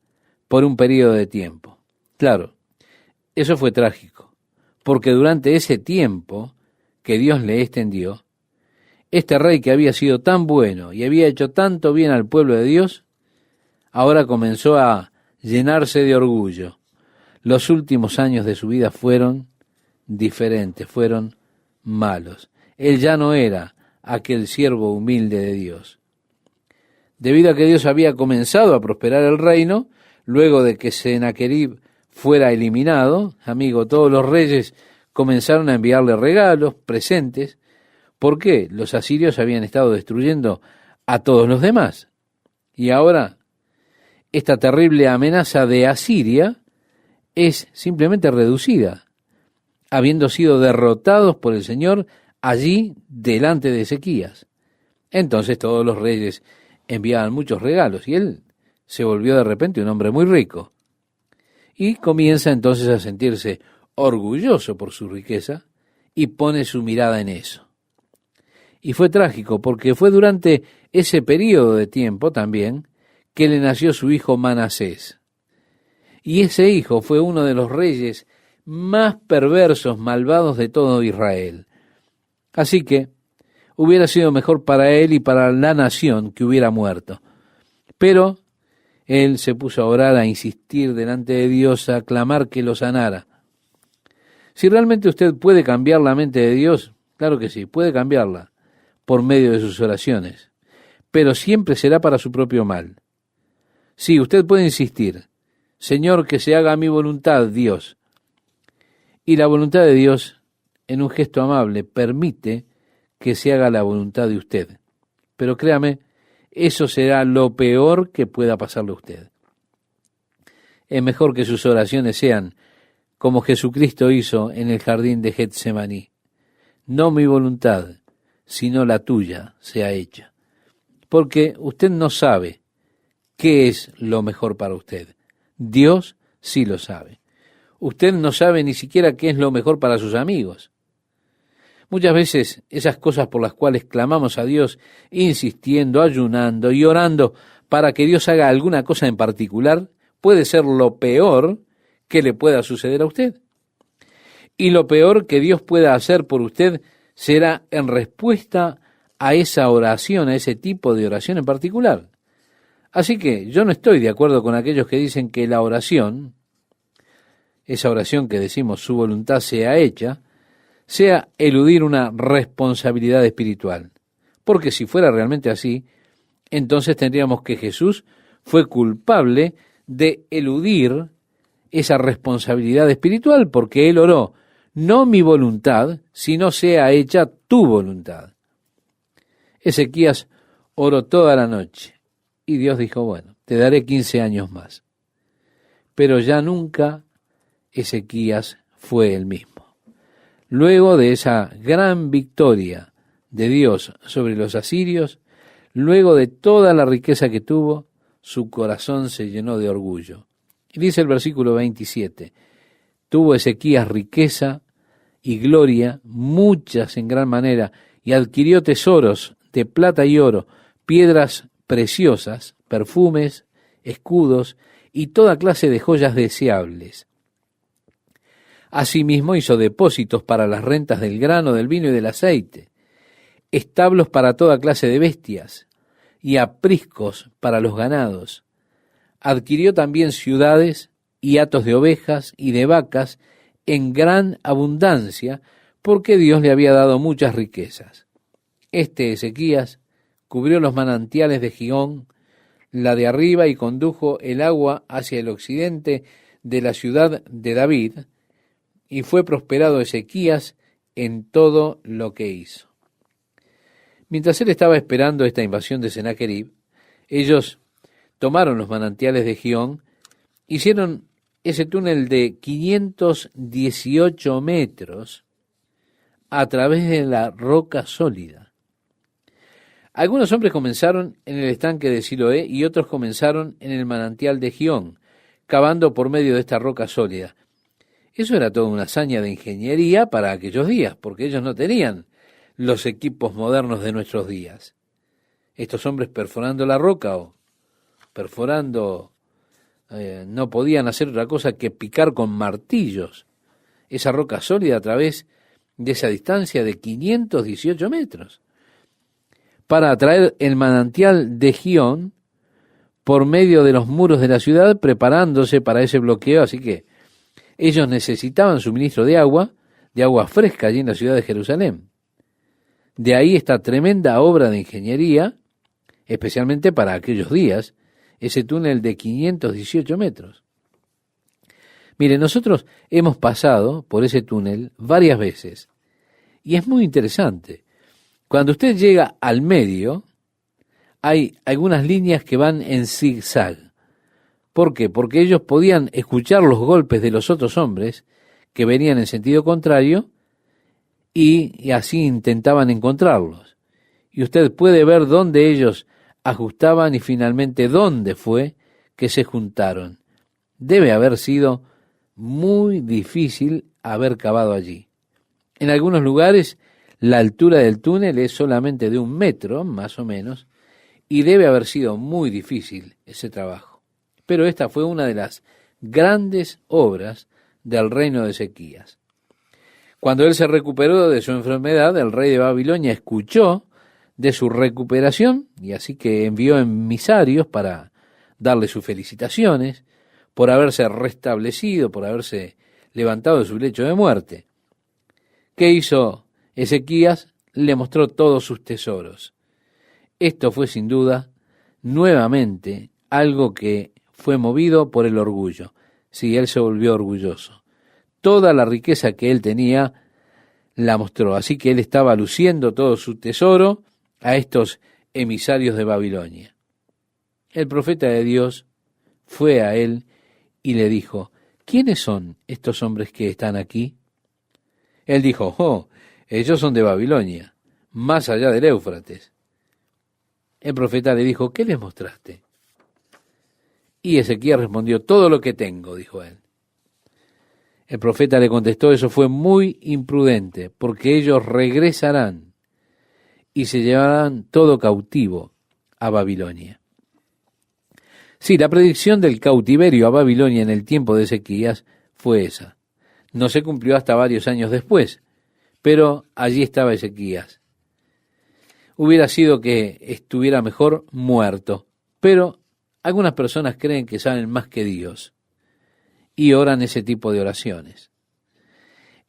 por un periodo de tiempo. Claro, eso fue trágico, porque durante ese tiempo que Dios le extendió, este rey que había sido tan bueno y había hecho tanto bien al pueblo de Dios, ahora comenzó a llenarse de orgullo. Los últimos años de su vida fueron diferentes, fueron malos. Él ya no era aquel siervo humilde de Dios. Debido a que Dios había comenzado a prosperar el reino, luego de que Sennacherib fuera eliminado, amigo, todos los reyes comenzaron a enviarle regalos, presentes. ¿Por qué? Los asirios habían estado destruyendo a todos los demás. Y ahora, esta terrible amenaza de Asiria es simplemente reducida, habiendo sido derrotados por el Señor allí delante de Ezequías. Entonces todos los reyes enviaban muchos regalos y él se volvió de repente un hombre muy rico. Y comienza entonces a sentirse orgulloso por su riqueza y pone su mirada en eso. Y fue trágico porque fue durante ese periodo de tiempo también que le nació su hijo Manasés. Y ese hijo fue uno de los reyes más perversos, malvados de todo Israel. Así que hubiera sido mejor para él y para la nación que hubiera muerto. Pero él se puso a orar, a insistir delante de Dios, a clamar que lo sanara. Si realmente usted puede cambiar la mente de Dios, claro que sí, puede cambiarla por medio de sus oraciones, pero siempre será para su propio mal. Sí, usted puede insistir, Señor, que se haga mi voluntad, Dios. Y la voluntad de Dios, en un gesto amable, permite que se haga la voluntad de usted. Pero créame, eso será lo peor que pueda pasarle a usted. Es mejor que sus oraciones sean como Jesucristo hizo en el jardín de Getsemaní. No mi voluntad, sino la tuya sea hecha. Porque usted no sabe qué es lo mejor para usted. Dios sí lo sabe. Usted no sabe ni siquiera qué es lo mejor para sus amigos. Muchas veces esas cosas por las cuales clamamos a Dios, insistiendo, ayunando y orando para que Dios haga alguna cosa en particular, puede ser lo peor que le pueda suceder a usted. Y lo peor que Dios pueda hacer por usted será en respuesta a esa oración, a ese tipo de oración en particular. Así que yo no estoy de acuerdo con aquellos que dicen que la oración, esa oración que decimos su voluntad sea hecha, sea eludir una responsabilidad espiritual. Porque si fuera realmente así, entonces tendríamos que Jesús fue culpable de eludir esa responsabilidad espiritual, porque él oró, no mi voluntad, sino sea hecha tu voluntad. Ezequías oró toda la noche, y Dios dijo, bueno, te daré 15 años más. Pero ya nunca Ezequías fue el mismo. Luego de esa gran victoria de Dios sobre los asirios, luego de toda la riqueza que tuvo, su corazón se llenó de orgullo. Y dice el versículo 27, tuvo Ezequías riqueza y gloria, muchas en gran manera, y adquirió tesoros de plata y oro, piedras preciosas, perfumes, escudos y toda clase de joyas deseables. Asimismo hizo depósitos para las rentas del grano, del vino y del aceite, establos para toda clase de bestias y apriscos para los ganados. Adquirió también ciudades y hatos de ovejas y de vacas en gran abundancia, porque Dios le había dado muchas riquezas. Este Ezequías cubrió los manantiales de Gihón, la de arriba, y condujo el agua hacia el occidente de la ciudad de David, y fue prosperado Ezequías en todo lo que hizo. Mientras él estaba esperando esta invasión de Sennacherib, ellos tomaron los manantiales de Gihón, hicieron ese túnel de 518 metros a través de la roca sólida. Algunos hombres comenzaron en el estanque de Siloé y otros comenzaron en el manantial de Gihón, cavando por medio de esta roca sólida. Eso era toda una hazaña de ingeniería para aquellos días, porque ellos no tenían los equipos modernos de nuestros días. Estos hombres perforando la roca o perforando, no podían hacer otra cosa que picar con martillos esa roca sólida a través de esa distancia de 518 metros, para atraer el manantial de Gihón por medio de los muros de la ciudad, preparándose para ese bloqueo. Así que ellos necesitaban suministro de agua fresca allí en la ciudad de Jerusalén. De ahí esta tremenda obra de ingeniería, especialmente para aquellos días, ese túnel de 518 metros. Mire, nosotros hemos pasado por ese túnel varias veces y es muy interesante. Cuando usted llega al medio, hay algunas líneas que van en zigzag. ¿Por qué? Porque ellos podían escuchar los golpes de los otros hombres que venían en sentido contrario y así intentaban encontrarlos. Y usted puede ver dónde ellos ajustaban y finalmente dónde fue que se juntaron. Debe haber sido muy difícil haber cavado allí. En algunos lugares la altura del túnel es solamente de 1 metro, más o menos, y debe haber sido muy difícil ese trabajo. Pero esta fue una de las grandes obras del reino de Ezequías. Cuando él se recuperó de su enfermedad, el rey de Babilonia escuchó de su recuperación y así que envió emisarios para darle sus felicitaciones por haberse restablecido, por haberse levantado de su lecho de muerte. ¿Qué hizo Ezequías? Le mostró todos sus tesoros. Esto fue sin duda nuevamente algo que fue movido por el orgullo. Sí, él se volvió orgulloso. Toda la riqueza que él tenía la mostró. Así que él estaba luciendo todo su tesoro a estos emisarios de Babilonia. El profeta de Dios fue a él y le dijo: ¿quiénes son estos hombres que están aquí? Él dijo: oh, ellos son de Babilonia, más allá del Éufrates. El profeta le dijo: ¿qué les mostraste? Y Ezequías respondió: todo lo que tengo, dijo él. El profeta le contestó: eso fue muy imprudente, porque ellos regresarán y se llevarán todo cautivo a Babilonia. Sí, la predicción del cautiverio a Babilonia en el tiempo de Ezequías fue esa. No se cumplió hasta varios años después, pero allí estaba Ezequías. Hubiera sido que estuviera mejor muerto, pero algunas personas creen que saben más que Dios y oran ese tipo de oraciones.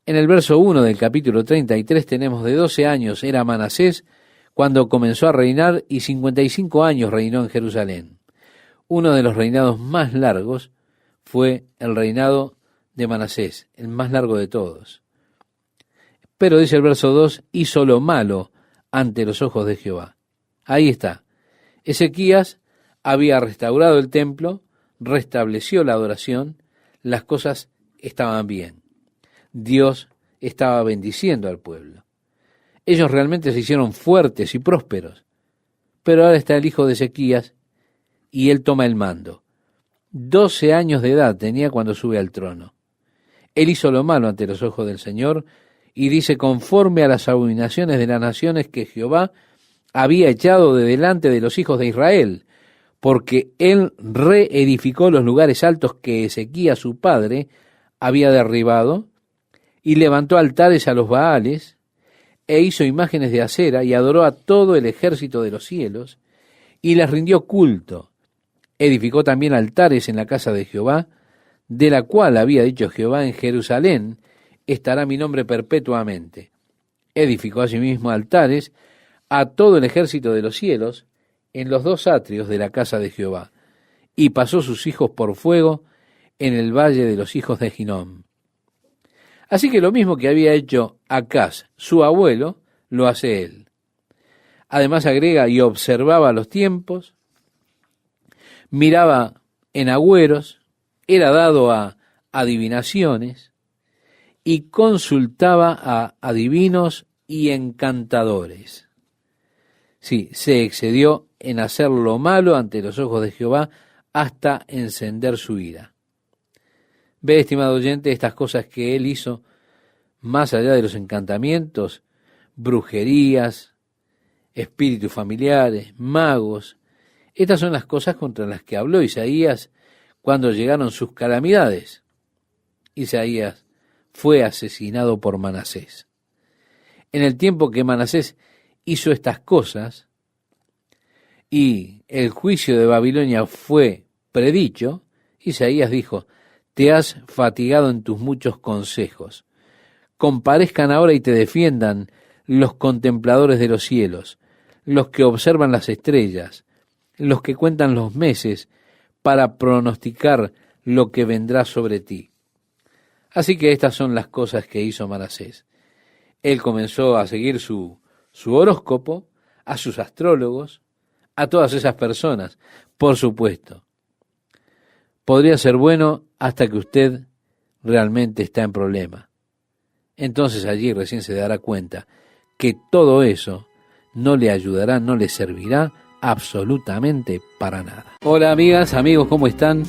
En el verso 1 del capítulo 33 tenemos: de 12 años era Manasés cuando comenzó a reinar y 55 años reinó en Jerusalén. Uno de los reinados más largos fue el reinado de Manasés, el más largo de todos. Pero dice el verso 2, hizo lo malo ante los ojos de Jehová. Ahí está. Ezequías había restaurado el templo, restableció la adoración, las cosas estaban bien. Dios estaba bendiciendo al pueblo. Ellos realmente se hicieron fuertes y prósperos. Pero ahora está el hijo de Ezequías y él toma el mando. 12 años de edad tenía cuando sube al trono. Él hizo lo malo ante los ojos del Señor y dice: conforme a las abominaciones de las naciones que Jehová había echado de delante de los hijos de Israel, porque él reedificó los lugares altos que Ezequías su padre había derribado, y levantó altares a los Baales, e hizo imágenes de acera, y adoró a todo el ejército de los cielos, y les rindió culto. Edificó también altares en la casa de Jehová, de la cual había dicho Jehová: en Jerusalén estará mi nombre perpetuamente. Edificó asimismo altares a todo el ejército de los cielos en los 2 atrios de la casa de Jehová, y pasó sus hijos por fuego en el valle de los hijos de Ginom. Así que lo mismo que había hecho Acaz, su abuelo, lo hace él. Además agrega: y observaba los tiempos, miraba en agüeros, era dado a adivinaciones y consultaba a adivinos y encantadores. Sí, se excedió en hacer lo malo ante los ojos de Jehová hasta encender su ira. Ve, estimado oyente, estas cosas que él hizo, más allá de los encantamientos, brujerías, espíritus familiares, magos. Estas son las cosas contra las que habló Isaías cuando llegaron sus calamidades. Isaías fue asesinado por Manasés. En el tiempo que Manasés hizo estas cosas y el juicio de Babilonia fue predicho, Isaías dijo: te has fatigado en tus muchos consejos. Comparezcan ahora y te defiendan los contempladores de los cielos, los que observan las estrellas, los que cuentan los meses para pronosticar lo que vendrá sobre ti. Así que estas son las cosas que hizo Manasés. Él comenzó a seguir su horóscopo, a sus astrólogos, a todas esas personas. Por supuesto, podría ser bueno hasta que usted realmente está en problema. Entonces allí recién se dará cuenta que todo eso no le ayudará, no le servirá absolutamente para nada. Hola amigas, amigos, ¿cómo están?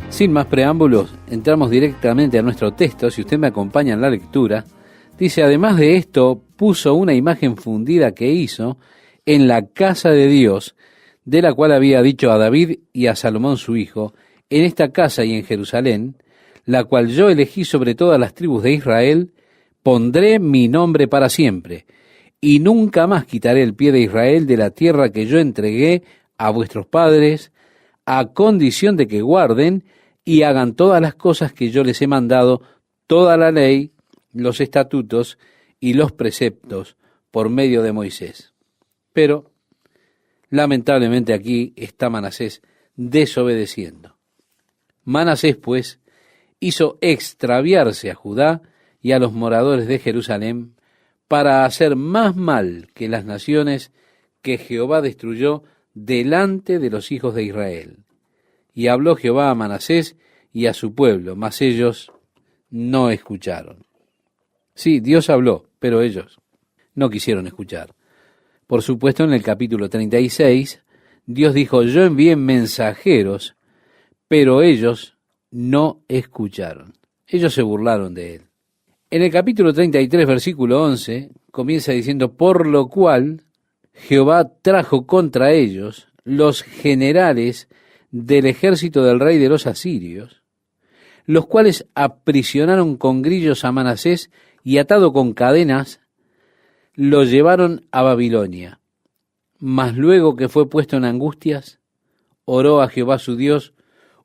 Sin más preámbulos, entramos directamente a nuestro texto. Si usted me acompaña en la lectura, dice: además de esto, puso una imagen fundida que hizo en la casa de Dios, de la cual había dicho a David y a Salomón su hijo: en esta casa y en Jerusalén, la cual yo elegí sobre todas las tribus de Israel, pondré mi nombre para siempre, y nunca más quitaré el pie de Israel de la tierra que yo entregué a vuestros padres, a condición de que guarden y hagan todas las cosas que yo les he mandado, toda la ley, los estatutos y los preceptos por medio de Moisés. Pero, lamentablemente aquí está Manasés desobedeciendo. Manasés, pues, hizo extraviarse a Judá y a los moradores de Jerusalén para hacer más mal que las naciones que Jehová destruyó delante de los hijos de Israel. Y habló Jehová a Manasés y a su pueblo, mas ellos no escucharon. Sí, Dios habló, pero ellos no quisieron escuchar. Por supuesto, en el capítulo 36, Dios dijo: yo envié mensajeros, pero ellos no escucharon. Ellos se burlaron de él. En el capítulo 33, versículo 11, comienza diciendo: por lo cual Jehová trajo contra ellos los generales del ejército del rey de los asirios, los cuales aprisionaron con grillos a Manasés y atado con cadenas, lo llevaron a Babilonia. Mas luego que fue puesto en angustias, oró a Jehová su Dios,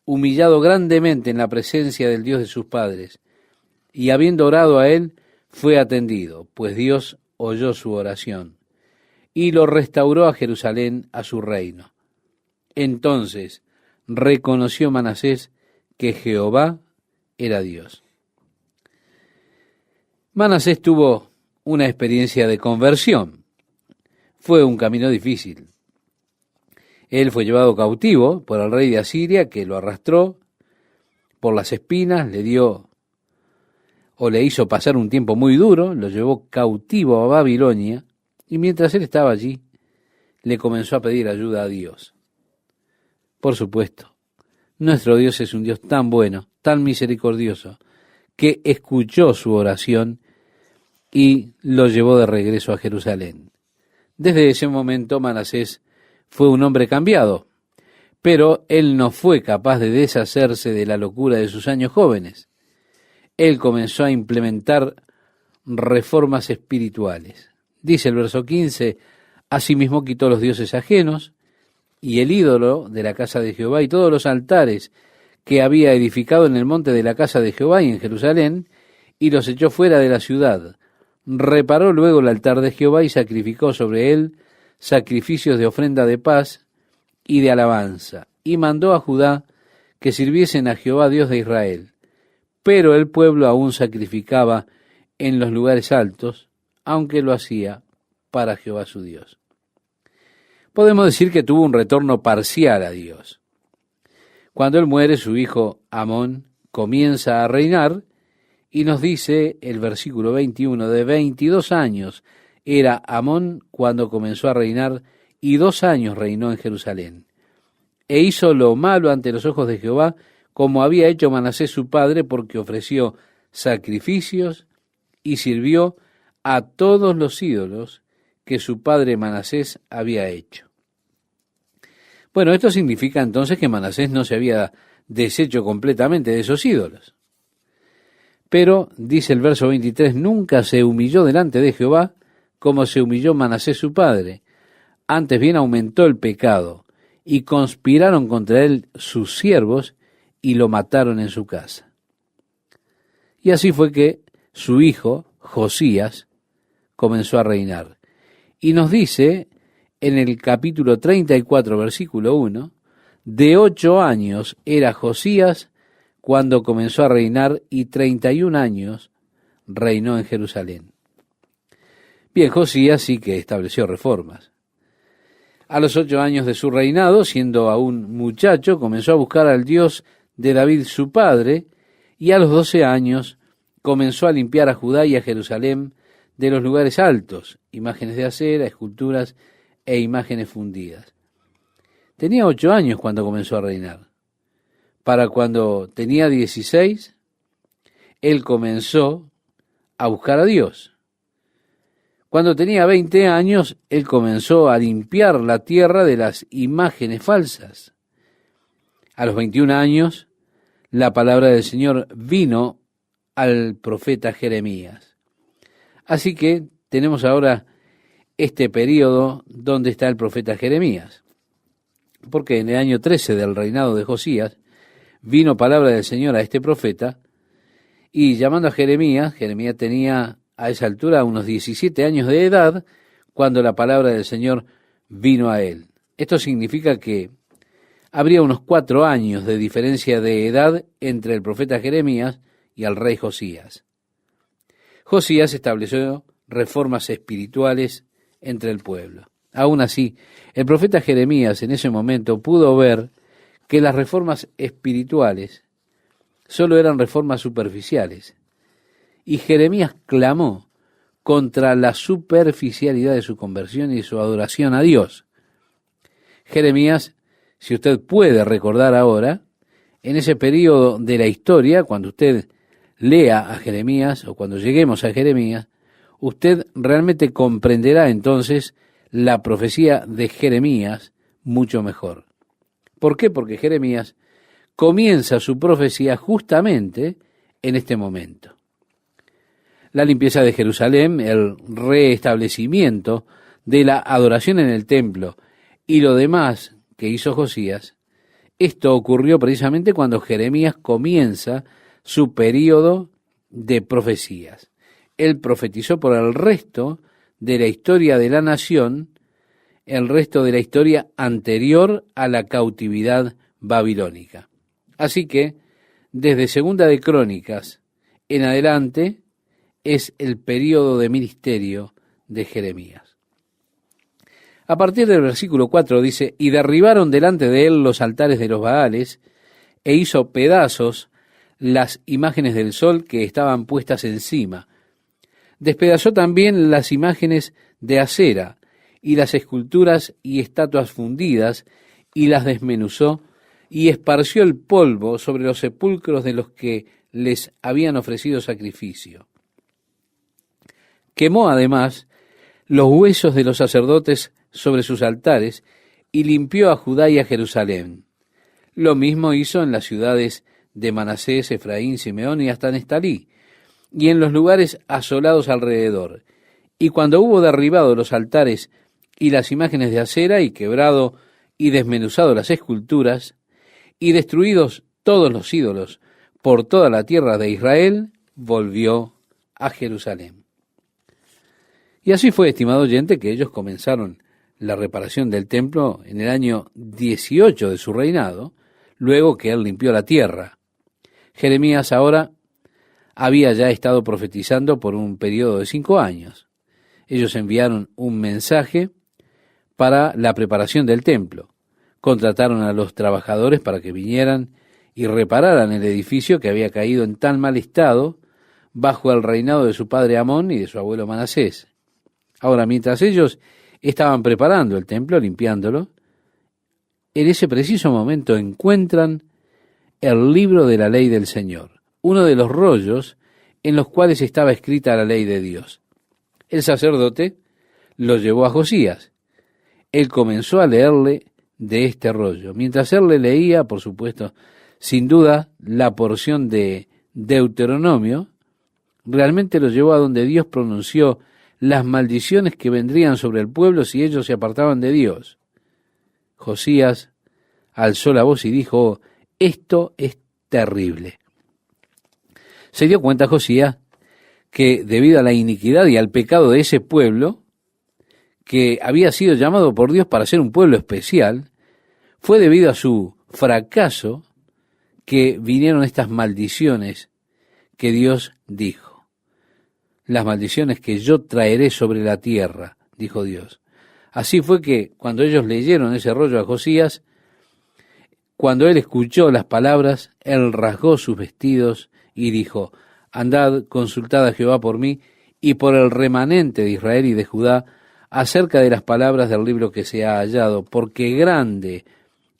humillado grandemente en la presencia del Dios de sus padres, y habiendo orado a él, fue atendido, pues Dios oyó su oración, y lo restauró a Jerusalén a su reino. Entonces reconoció Manasés que Jehová era Dios. Manasés tuvo una experiencia de conversión. Fue un camino difícil. Él fue llevado cautivo por el rey de Asiria, que lo arrastró por las espinas, le hizo pasar un tiempo muy duro, lo llevó cautivo a Babilonia, y mientras él estaba allí, le comenzó a pedir ayuda a Dios. Por supuesto, nuestro Dios es un Dios tan bueno, tan misericordioso, que escuchó su oración y lo llevó de regreso a Jerusalén. Desde ese momento Manasés fue un hombre cambiado, pero él no fue capaz de deshacerse de la locura de sus años jóvenes. Él comenzó a implementar reformas espirituales. Dice el verso 15, asimismo quitó los dioses ajenos y el ídolo de la casa de Jehová y todos los altares que había edificado en el monte de la casa de Jehová y en Jerusalén, y los echó fuera de la ciudad. Reparó luego el altar de Jehová y sacrificó sobre él sacrificios de ofrenda de paz y de alabanza, y mandó a Judá que sirviesen a Jehová Dios de Israel. Pero el pueblo aún sacrificaba en los lugares altos, aunque lo hacía para Jehová su Dios. Podemos decir que tuvo un retorno parcial a Dios. Cuando él muere, su hijo Amón comienza a reinar, y nos dice el versículo 21, de 22 años era Amón cuando comenzó a reinar, y 2 años reinó en Jerusalén. E hizo lo malo ante los ojos de Jehová, como había hecho Manasés su padre, porque ofreció sacrificios y sirvió a todos los ídolos que su padre Manasés había hecho. Bueno, esto significa entonces que Manasés no se había deshecho completamente de esos ídolos. Pero, dice el verso 23, nunca se humilló delante de Jehová como se humilló Manasés su padre. Antes bien aumentó el pecado, y conspiraron contra él sus siervos, y lo mataron en su casa. Y así fue que su hijo, Josías, comenzó a reinar. Y nos dice en el capítulo 34, versículo 1, de 8 años era Josías cuando comenzó a reinar, y 31 años reinó en Jerusalén. Bien, Josías sí que estableció reformas. A los 8 años de su reinado, siendo aún muchacho, comenzó a buscar al Dios de David su padre, y a los 12 años comenzó a limpiar a Judá y a Jerusalén de los lugares altos, imágenes de acera, esculturas e imágenes fundidas. Tenía 8 años cuando comenzó a reinar. Para cuando tenía 16, él comenzó a buscar a Dios. Cuando tenía 20 años, él comenzó a limpiar la tierra de las imágenes falsas. A los 21 años, la palabra del Señor vino al profeta Jeremías. Así que tenemos ahora este periodo donde está el profeta Jeremías. Porque en el año 13 del reinado de Josías, vino palabra del Señor a este profeta, y llamando a Jeremías, Jeremías tenía a esa altura unos 17 años de edad, cuando la palabra del Señor vino a él. Esto significa que habría unos 4 años de diferencia de edad entre el profeta Jeremías y el rey Josías. Josías estableció reformas espirituales entre el pueblo. Aún así, el profeta Jeremías en ese momento pudo ver que las reformas espirituales solo eran reformas superficiales. Y Jeremías clamó contra la superficialidad de su conversión y su adoración a Dios. Jeremías, si usted puede recordar ahora, en ese periodo de la historia, cuando usted lea a Jeremías o cuando lleguemos a Jeremías, usted realmente comprenderá entonces la profecía de Jeremías mucho mejor. ¿Por qué? Porque Jeremías comienza su profecía justamente en este momento. La limpieza de Jerusalén, el restablecimiento de la adoración en el templo y lo demás que hizo Josías, esto ocurrió precisamente cuando Jeremías comienza su período de profecías. Él profetizó por el resto de la historia de la nación, el resto de la historia anterior a la cautividad babilónica. Así que, desde Segunda de Crónicas en adelante, es el período de ministerio de Jeremías. A partir del versículo 4 dice, y derribaron delante de él los altares de los Baales, e hizo pedazos las imágenes del sol que estaban puestas encima. Despedazó también las imágenes de acera, y las esculturas y estatuas fundidas, y las desmenuzó, y esparció el polvo sobre los sepulcros de los que les habían ofrecido sacrificio. Quemó además los huesos de los sacerdotes sobre sus altares, y limpió a Judá y a Jerusalén. Lo mismo hizo en las ciudades de Manasés, Efraín, Simeón y hasta Nestalí, y en los lugares asolados alrededor. Y cuando hubo derribado los altares y las imágenes de acera, y quebrado y desmenuzado las esculturas, y destruidos todos los ídolos por toda la tierra de Israel, volvió a Jerusalén. Y así fue, estimado oyente, que ellos comenzaron la reparación del templo en el año 18 de su reinado, luego que él limpió la tierra. Jeremías ahora había ya estado profetizando por un periodo de 5 años. Ellos enviaron un mensaje para la preparación del templo. Contrataron a los trabajadores para que vinieran y repararan el edificio que había caído en tan mal estado bajo el reinado de su padre Amón y de su abuelo Manasés. Ahora, mientras ellos estaban preparando el templo, limpiándolo, en ese preciso momento encuentran el libro de la ley del Señor, uno de los rollos en los cuales estaba escrita la ley de Dios. El sacerdote lo llevó a Josías. Él comenzó a leerle de este rollo. Mientras él le leía, por supuesto, sin duda, la porción de Deuteronomio, realmente lo llevó a donde Dios pronunció las maldiciones que vendrían sobre el pueblo si ellos se apartaban de Dios. Josías alzó la voz y dijo: esto es terrible. Se dio cuenta Josías que debido a la iniquidad y al pecado de ese pueblo, que había sido llamado por Dios para ser un pueblo especial, fue debido a su fracaso que vinieron estas maldiciones que Dios dijo. Las maldiciones que yo traeré sobre la tierra, dijo Dios. Así fue que cuando ellos leyeron ese rollo a Josías, cuando él escuchó las palabras, él rasgó sus vestidos y dijo: andad, consultad a Jehová por mí y por el remanente de Israel y de Judá acerca de las palabras del libro que se ha hallado, porque grande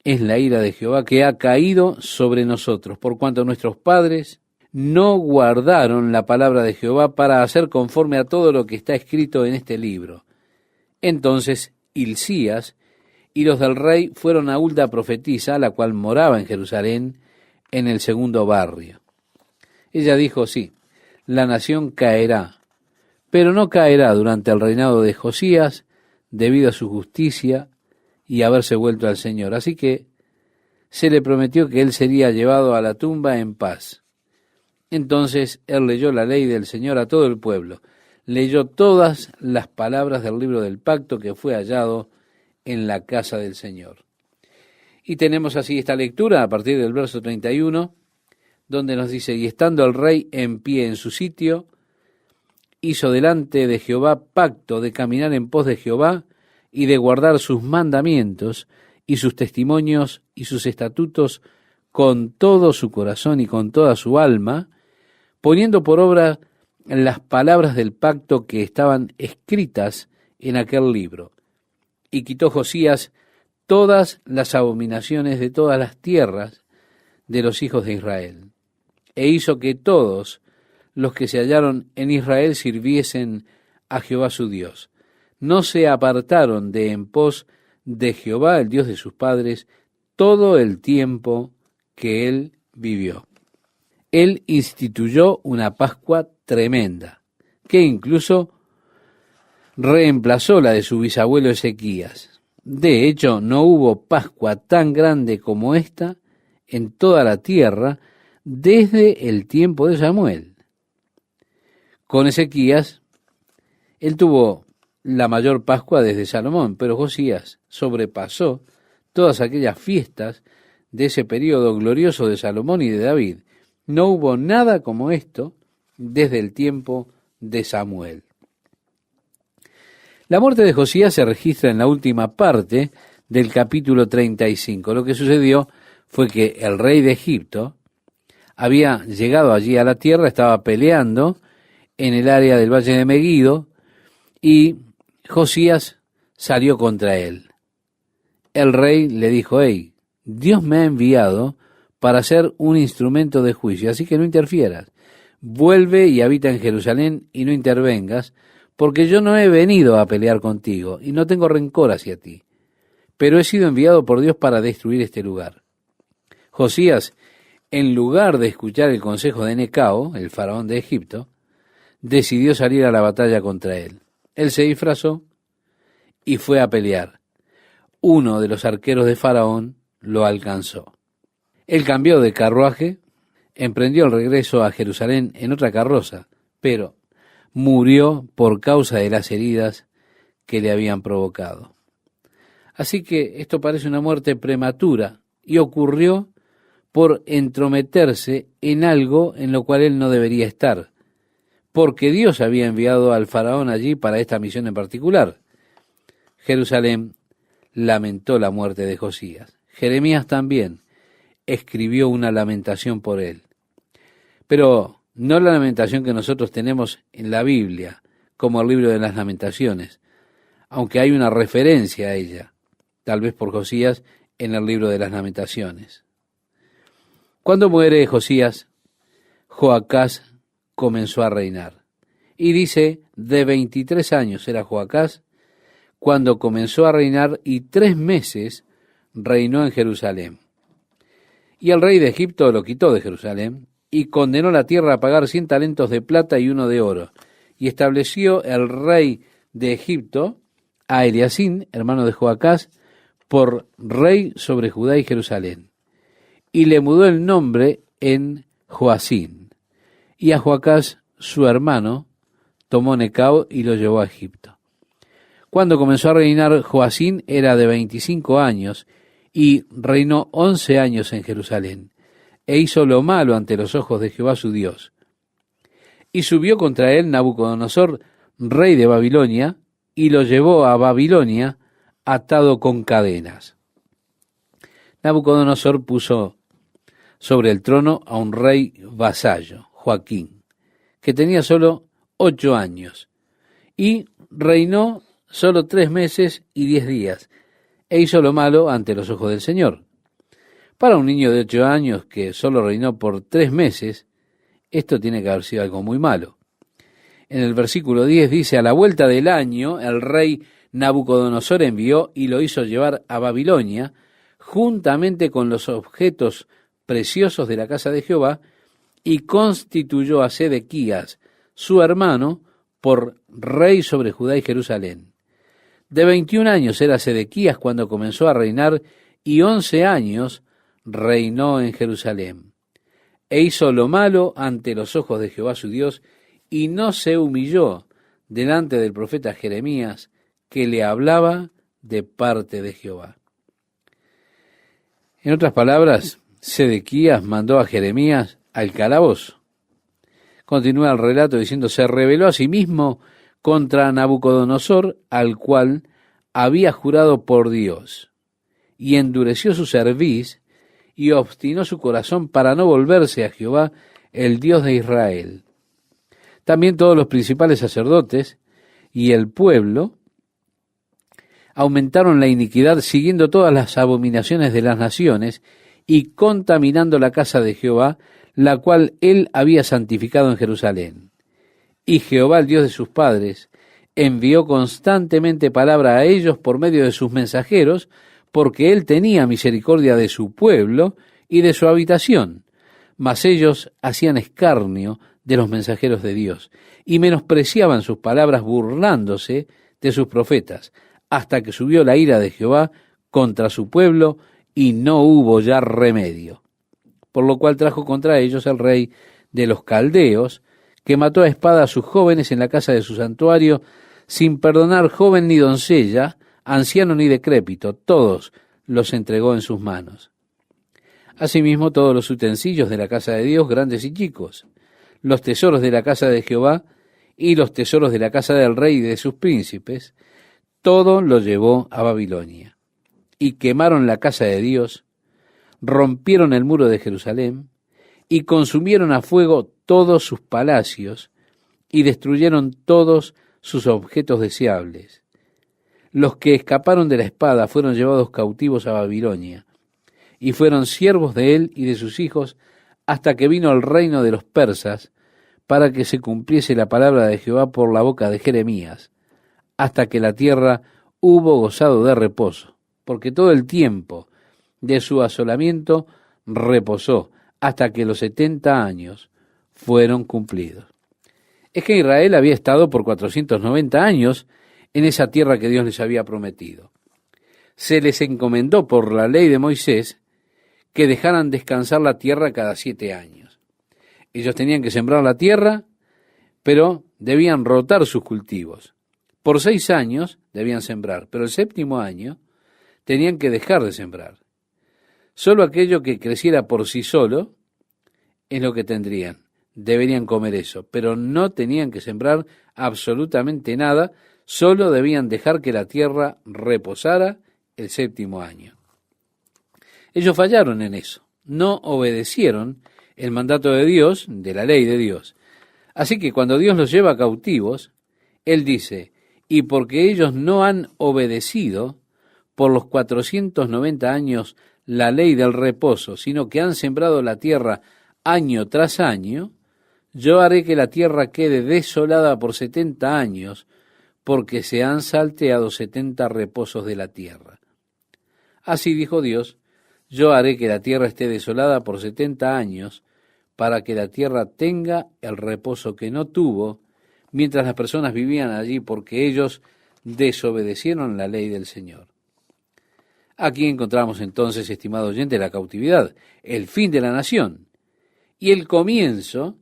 es la ira de Jehová que ha caído sobre nosotros, por cuanto nuestros padres no guardaron la palabra de Jehová para hacer conforme a todo lo que está escrito en este libro. Entonces Hilcías y los del rey fueron a Hulda profetisa, la cual moraba en Jerusalén, en el segundo barrio. Ella dijo: sí, la nación caerá, pero no caerá durante el reinado de Josías, debido a su justicia y haberse vuelto al Señor. Así que se le prometió que él sería llevado a la tumba en paz. Entonces él leyó la ley del Señor a todo el pueblo, leyó todas las palabras del libro del pacto que fue hallado en la casa del Señor. Y tenemos así esta lectura a partir del verso 31, donde nos dice: y estando el rey en pie en su sitio, hizo delante de Jehová pacto de caminar en pos de Jehová y de guardar sus mandamientos y sus testimonios y sus estatutos con todo su corazón y con toda su alma, poniendo por obra las palabras del pacto que estaban escritas en aquel libro. Y quitó Josías todas las abominaciones de todas las tierras de los hijos de Israel, e hizo que todos los que se hallaron en Israel sirviesen a Jehová su Dios. No se apartaron de en pos de Jehová, el Dios de sus padres, todo el tiempo que él vivió. Él instituyó una Pascua tremenda, que incluso reemplazó la de su bisabuelo Ezequías. De hecho, no hubo Pascua tan grande como esta en toda la tierra desde el tiempo de Samuel. Con Ezequías, él tuvo la mayor Pascua desde Salomón, pero Josías sobrepasó todas aquellas fiestas de ese periodo glorioso de Salomón y de David. No hubo nada como esto desde el tiempo de Samuel. La muerte de Josías se registra en la última parte del capítulo 35. Lo que sucedió fue que el rey de Egipto había llegado allí a la tierra, estaba peleando en el área del valle de Meguido, y Josías salió contra él. El rey le dijo: hey, Dios me ha enviado para ser un instrumento de juicio, así que no interfieras. Vuelve y habita en Jerusalén y no intervengas, porque yo no he venido a pelear contigo y no tengo rencor hacia ti, pero he sido enviado por Dios para destruir este lugar. Josías, en lugar de escuchar el consejo de Necao, el faraón de Egipto, decidió salir a la batalla contra él. Él se disfrazó y fue a pelear. Uno de los arqueros de Faraón lo alcanzó. Él cambió de carruaje, emprendió el regreso a Jerusalén en otra carroza, pero murió por causa de las heridas que le habían provocado. Así que esto parece una muerte prematura y ocurrió por entrometerse en algo en lo cual él no debería estar, porque Dios había enviado al faraón allí para esta misión en particular. Jerusalén lamentó la muerte de Josías. Jeremías también escribió una lamentación por él, pero no la lamentación que nosotros tenemos en la Biblia, como el libro de las Lamentaciones, aunque hay una referencia a ella, tal vez por Josías, en el libro de las Lamentaciones. Cuando muere Josías, Joacás comenzó a reinar. Y dice, de 23 años era Joacás cuando comenzó a reinar, y 3 meses reinó en Jerusalén. Y el rey de Egipto lo quitó de Jerusalén, y condenó la tierra a pagar 100 talentos de plata y 1 de oro. Y estableció el rey de Egipto a Eliasín, hermano de Joacás, por rey sobre Judá y Jerusalén. Y le mudó el nombre en Joacín. Y a Joacás, su hermano, tomó Necao y lo llevó a Egipto. Cuando comenzó a reinar Joacín era de 25 años, y reinó 11 años en Jerusalén, e hizo lo malo ante los ojos de Jehová su Dios. Y subió contra él Nabucodonosor, rey de Babilonia, y lo llevó a Babilonia atado con cadenas. Nabucodonosor puso sobre el trono a un rey vasallo, Joaquín, que tenía solo 8 años, y reinó solo 3 meses y 10 días, e hizo lo malo ante los ojos del Señor. Para un niño de 8 años que solo reinó por 3 meses, esto tiene que haber sido algo muy malo. En el versículo 10 dice, a la vuelta del año, el rey Nabucodonosor envió y lo hizo llevar a Babilonia, juntamente con los objetos preciosos de la casa de Jehová, y constituyó a Sedequías, su hermano, por rey sobre Judá y Jerusalén. De 21 años era Sedequías cuando comenzó a reinar, y 11 años reinó en Jerusalén. E hizo lo malo ante los ojos de Jehová su Dios, y no se humilló delante del profeta Jeremías, que le hablaba de parte de Jehová. En otras palabras, Sedequías mandó a Jeremías al calabozo. Continúa el relato diciendo, se rebeló a sí mismo contra Nabucodonosor, al cual había jurado por Dios, y endureció su cerviz, y obstinó su corazón para no volverse a Jehová, el Dios de Israel. También todos los principales sacerdotes y el pueblo aumentaron la iniquidad, siguiendo todas las abominaciones de las naciones, y contaminando la casa de Jehová, la cual él había santificado en Jerusalén. Y Jehová, el Dios de sus padres, envió constantemente palabra a ellos por medio de sus mensajeros, porque él tenía misericordia de su pueblo y de su habitación. Mas ellos hacían escarnio de los mensajeros de Dios, y menospreciaban sus palabras, burlándose de sus profetas, hasta que subió la ira de Jehová contra su pueblo, y no hubo ya remedio. Por lo cual trajo contra ellos el rey de los caldeos, que mató a espada a sus jóvenes en la casa de su santuario, sin perdonar joven ni doncella, anciano ni decrépito, todos los entregó en sus manos. Asimismo, todos los utensilios de la casa de Dios, grandes y chicos, los tesoros de la casa de Jehová y los tesoros de la casa del rey y de sus príncipes, todo lo llevó a Babilonia. Y quemaron la casa de Dios, rompieron el muro de Jerusalén, y consumieron a fuego todos sus palacios, y destruyeron todos sus objetos deseables. Los que escaparon de la espada fueron llevados cautivos a Babilonia, y fueron siervos de él y de sus hijos, hasta que vino el reino de los persas, para que se cumpliese la palabra de Jehová por la boca de Jeremías, hasta que la tierra hubo gozado de reposo, porque todo el tiempo de su asolamiento reposó, hasta que los 70 años fueron cumplidos. Es que Israel había estado por 490 años en esa tierra que Dios les había prometido. Se les encomendó por la ley de Moisés que dejaran descansar la tierra cada 7 años. Ellos tenían que sembrar la tierra, pero debían rotar sus cultivos. Por 6 años debían sembrar, pero el 7º año tenían que dejar de sembrar. Solo aquello que creciera por sí solo es lo que tendrían. Deberían comer eso, pero no tenían que sembrar absolutamente nada, solo debían dejar que la tierra reposara el 7º año. Ellos fallaron en eso, no obedecieron el mandato de Dios, de la ley de Dios. Así que cuando Dios los lleva cautivos, Él dice, y porque ellos no han obedecido por los 490 años la ley del reposo, sino que han sembrado la tierra año tras año, yo haré que la tierra quede desolada por 70 años, porque se han salteado 70 reposos de la tierra. Así dijo Dios, yo haré que la tierra esté desolada por 70 años, para que la tierra tenga el reposo que no tuvo, mientras las personas vivían allí, porque ellos desobedecieron la ley del Señor. Aquí encontramos entonces, estimado oyente, la cautividad, el fin de la nación y el comienzo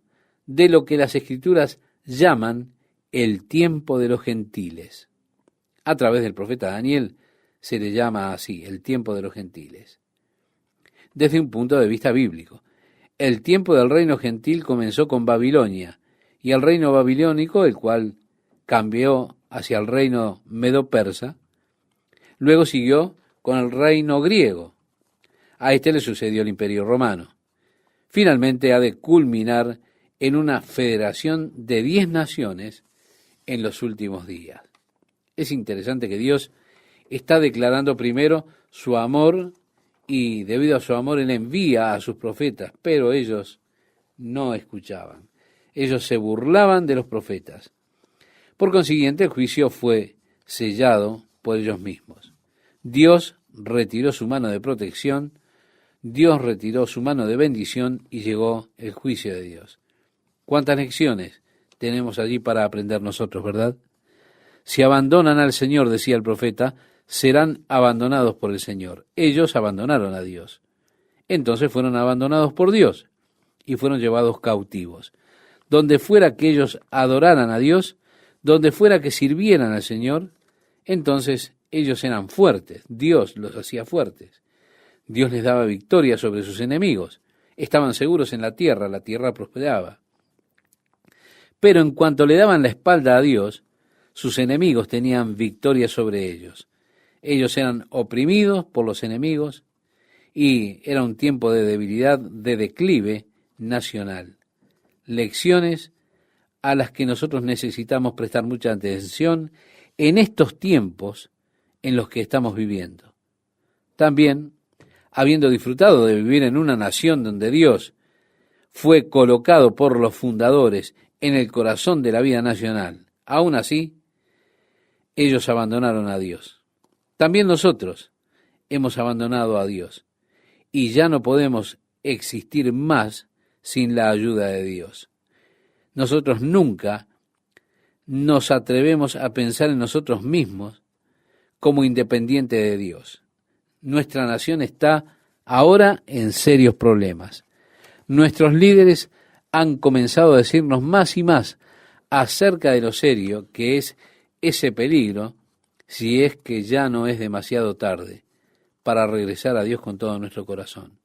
de lo que las Escrituras llaman el tiempo de los gentiles. A través del profeta Daniel se le llama así, el tiempo de los gentiles. Desde un punto de vista bíblico, el tiempo del reino gentil comenzó con Babilonia, y el reino babilónico, el cual cambió hacia el reino medo-persa, luego siguió con el reino griego. A este le sucedió el imperio romano. Finalmente ha de culminar en una federación de 10 naciones en los últimos días. Es interesante que Dios está declarando primero su amor, y debido a su amor Él envía a sus profetas, pero ellos no escuchaban. Ellos se burlaban de los profetas. Por consiguiente, el juicio fue sellado por ellos mismos. Dios retiró su mano de protección, Dios retiró su mano de bendición y llegó el juicio de Dios. ¿Cuántas lecciones tenemos allí para aprender nosotros, verdad? Si abandonan al Señor, decía el profeta, serán abandonados por el Señor. Ellos abandonaron a Dios. Entonces fueron abandonados por Dios y fueron llevados cautivos. Donde fuera que ellos adoraran a Dios, donde fuera que sirvieran al Señor, entonces ellos eran fuertes. Dios los hacía fuertes. Dios les daba victoria sobre sus enemigos. Estaban seguros en la tierra prosperaba. Pero en cuanto le daban la espalda a Dios, sus enemigos tenían victoria sobre ellos. Ellos eran oprimidos por los enemigos y era un tiempo de debilidad, de declive nacional. Lecciones a las que nosotros necesitamos prestar mucha atención en estos tiempos en los que estamos viviendo. También, habiendo disfrutado de vivir en una nación donde Dios fue colocado por los fundadores en el corazón de la vida nacional, aún así, ellos abandonaron a Dios. También nosotros hemos abandonado a Dios y ya no podemos existir más sin la ayuda de Dios. Nosotros nunca nos atrevemos a pensar en nosotros mismos como independientes de Dios. Nuestra nación está ahora en serios problemas. Nuestros líderes han comenzado a decirnos más y más acerca de lo serio que es ese peligro, si es que ya no es demasiado tarde para regresar a Dios con todo nuestro corazón.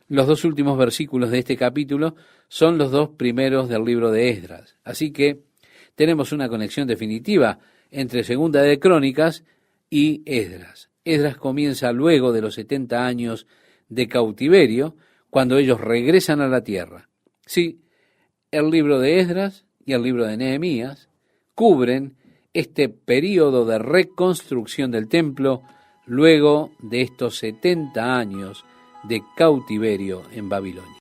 Los 2 últimos versículos de este capítulo son los 2 primeros del libro de Esdras. Así que tenemos una conexión definitiva entre Segunda de Crónicas y Esdras. Esdras comienza luego de los 70 años de cautiverio, cuando ellos regresan a la tierra. Sí, el libro de Esdras y el libro de Nehemías cubren este período de reconstrucción del templo luego de estos 70 años de cautiverio en Babilonia.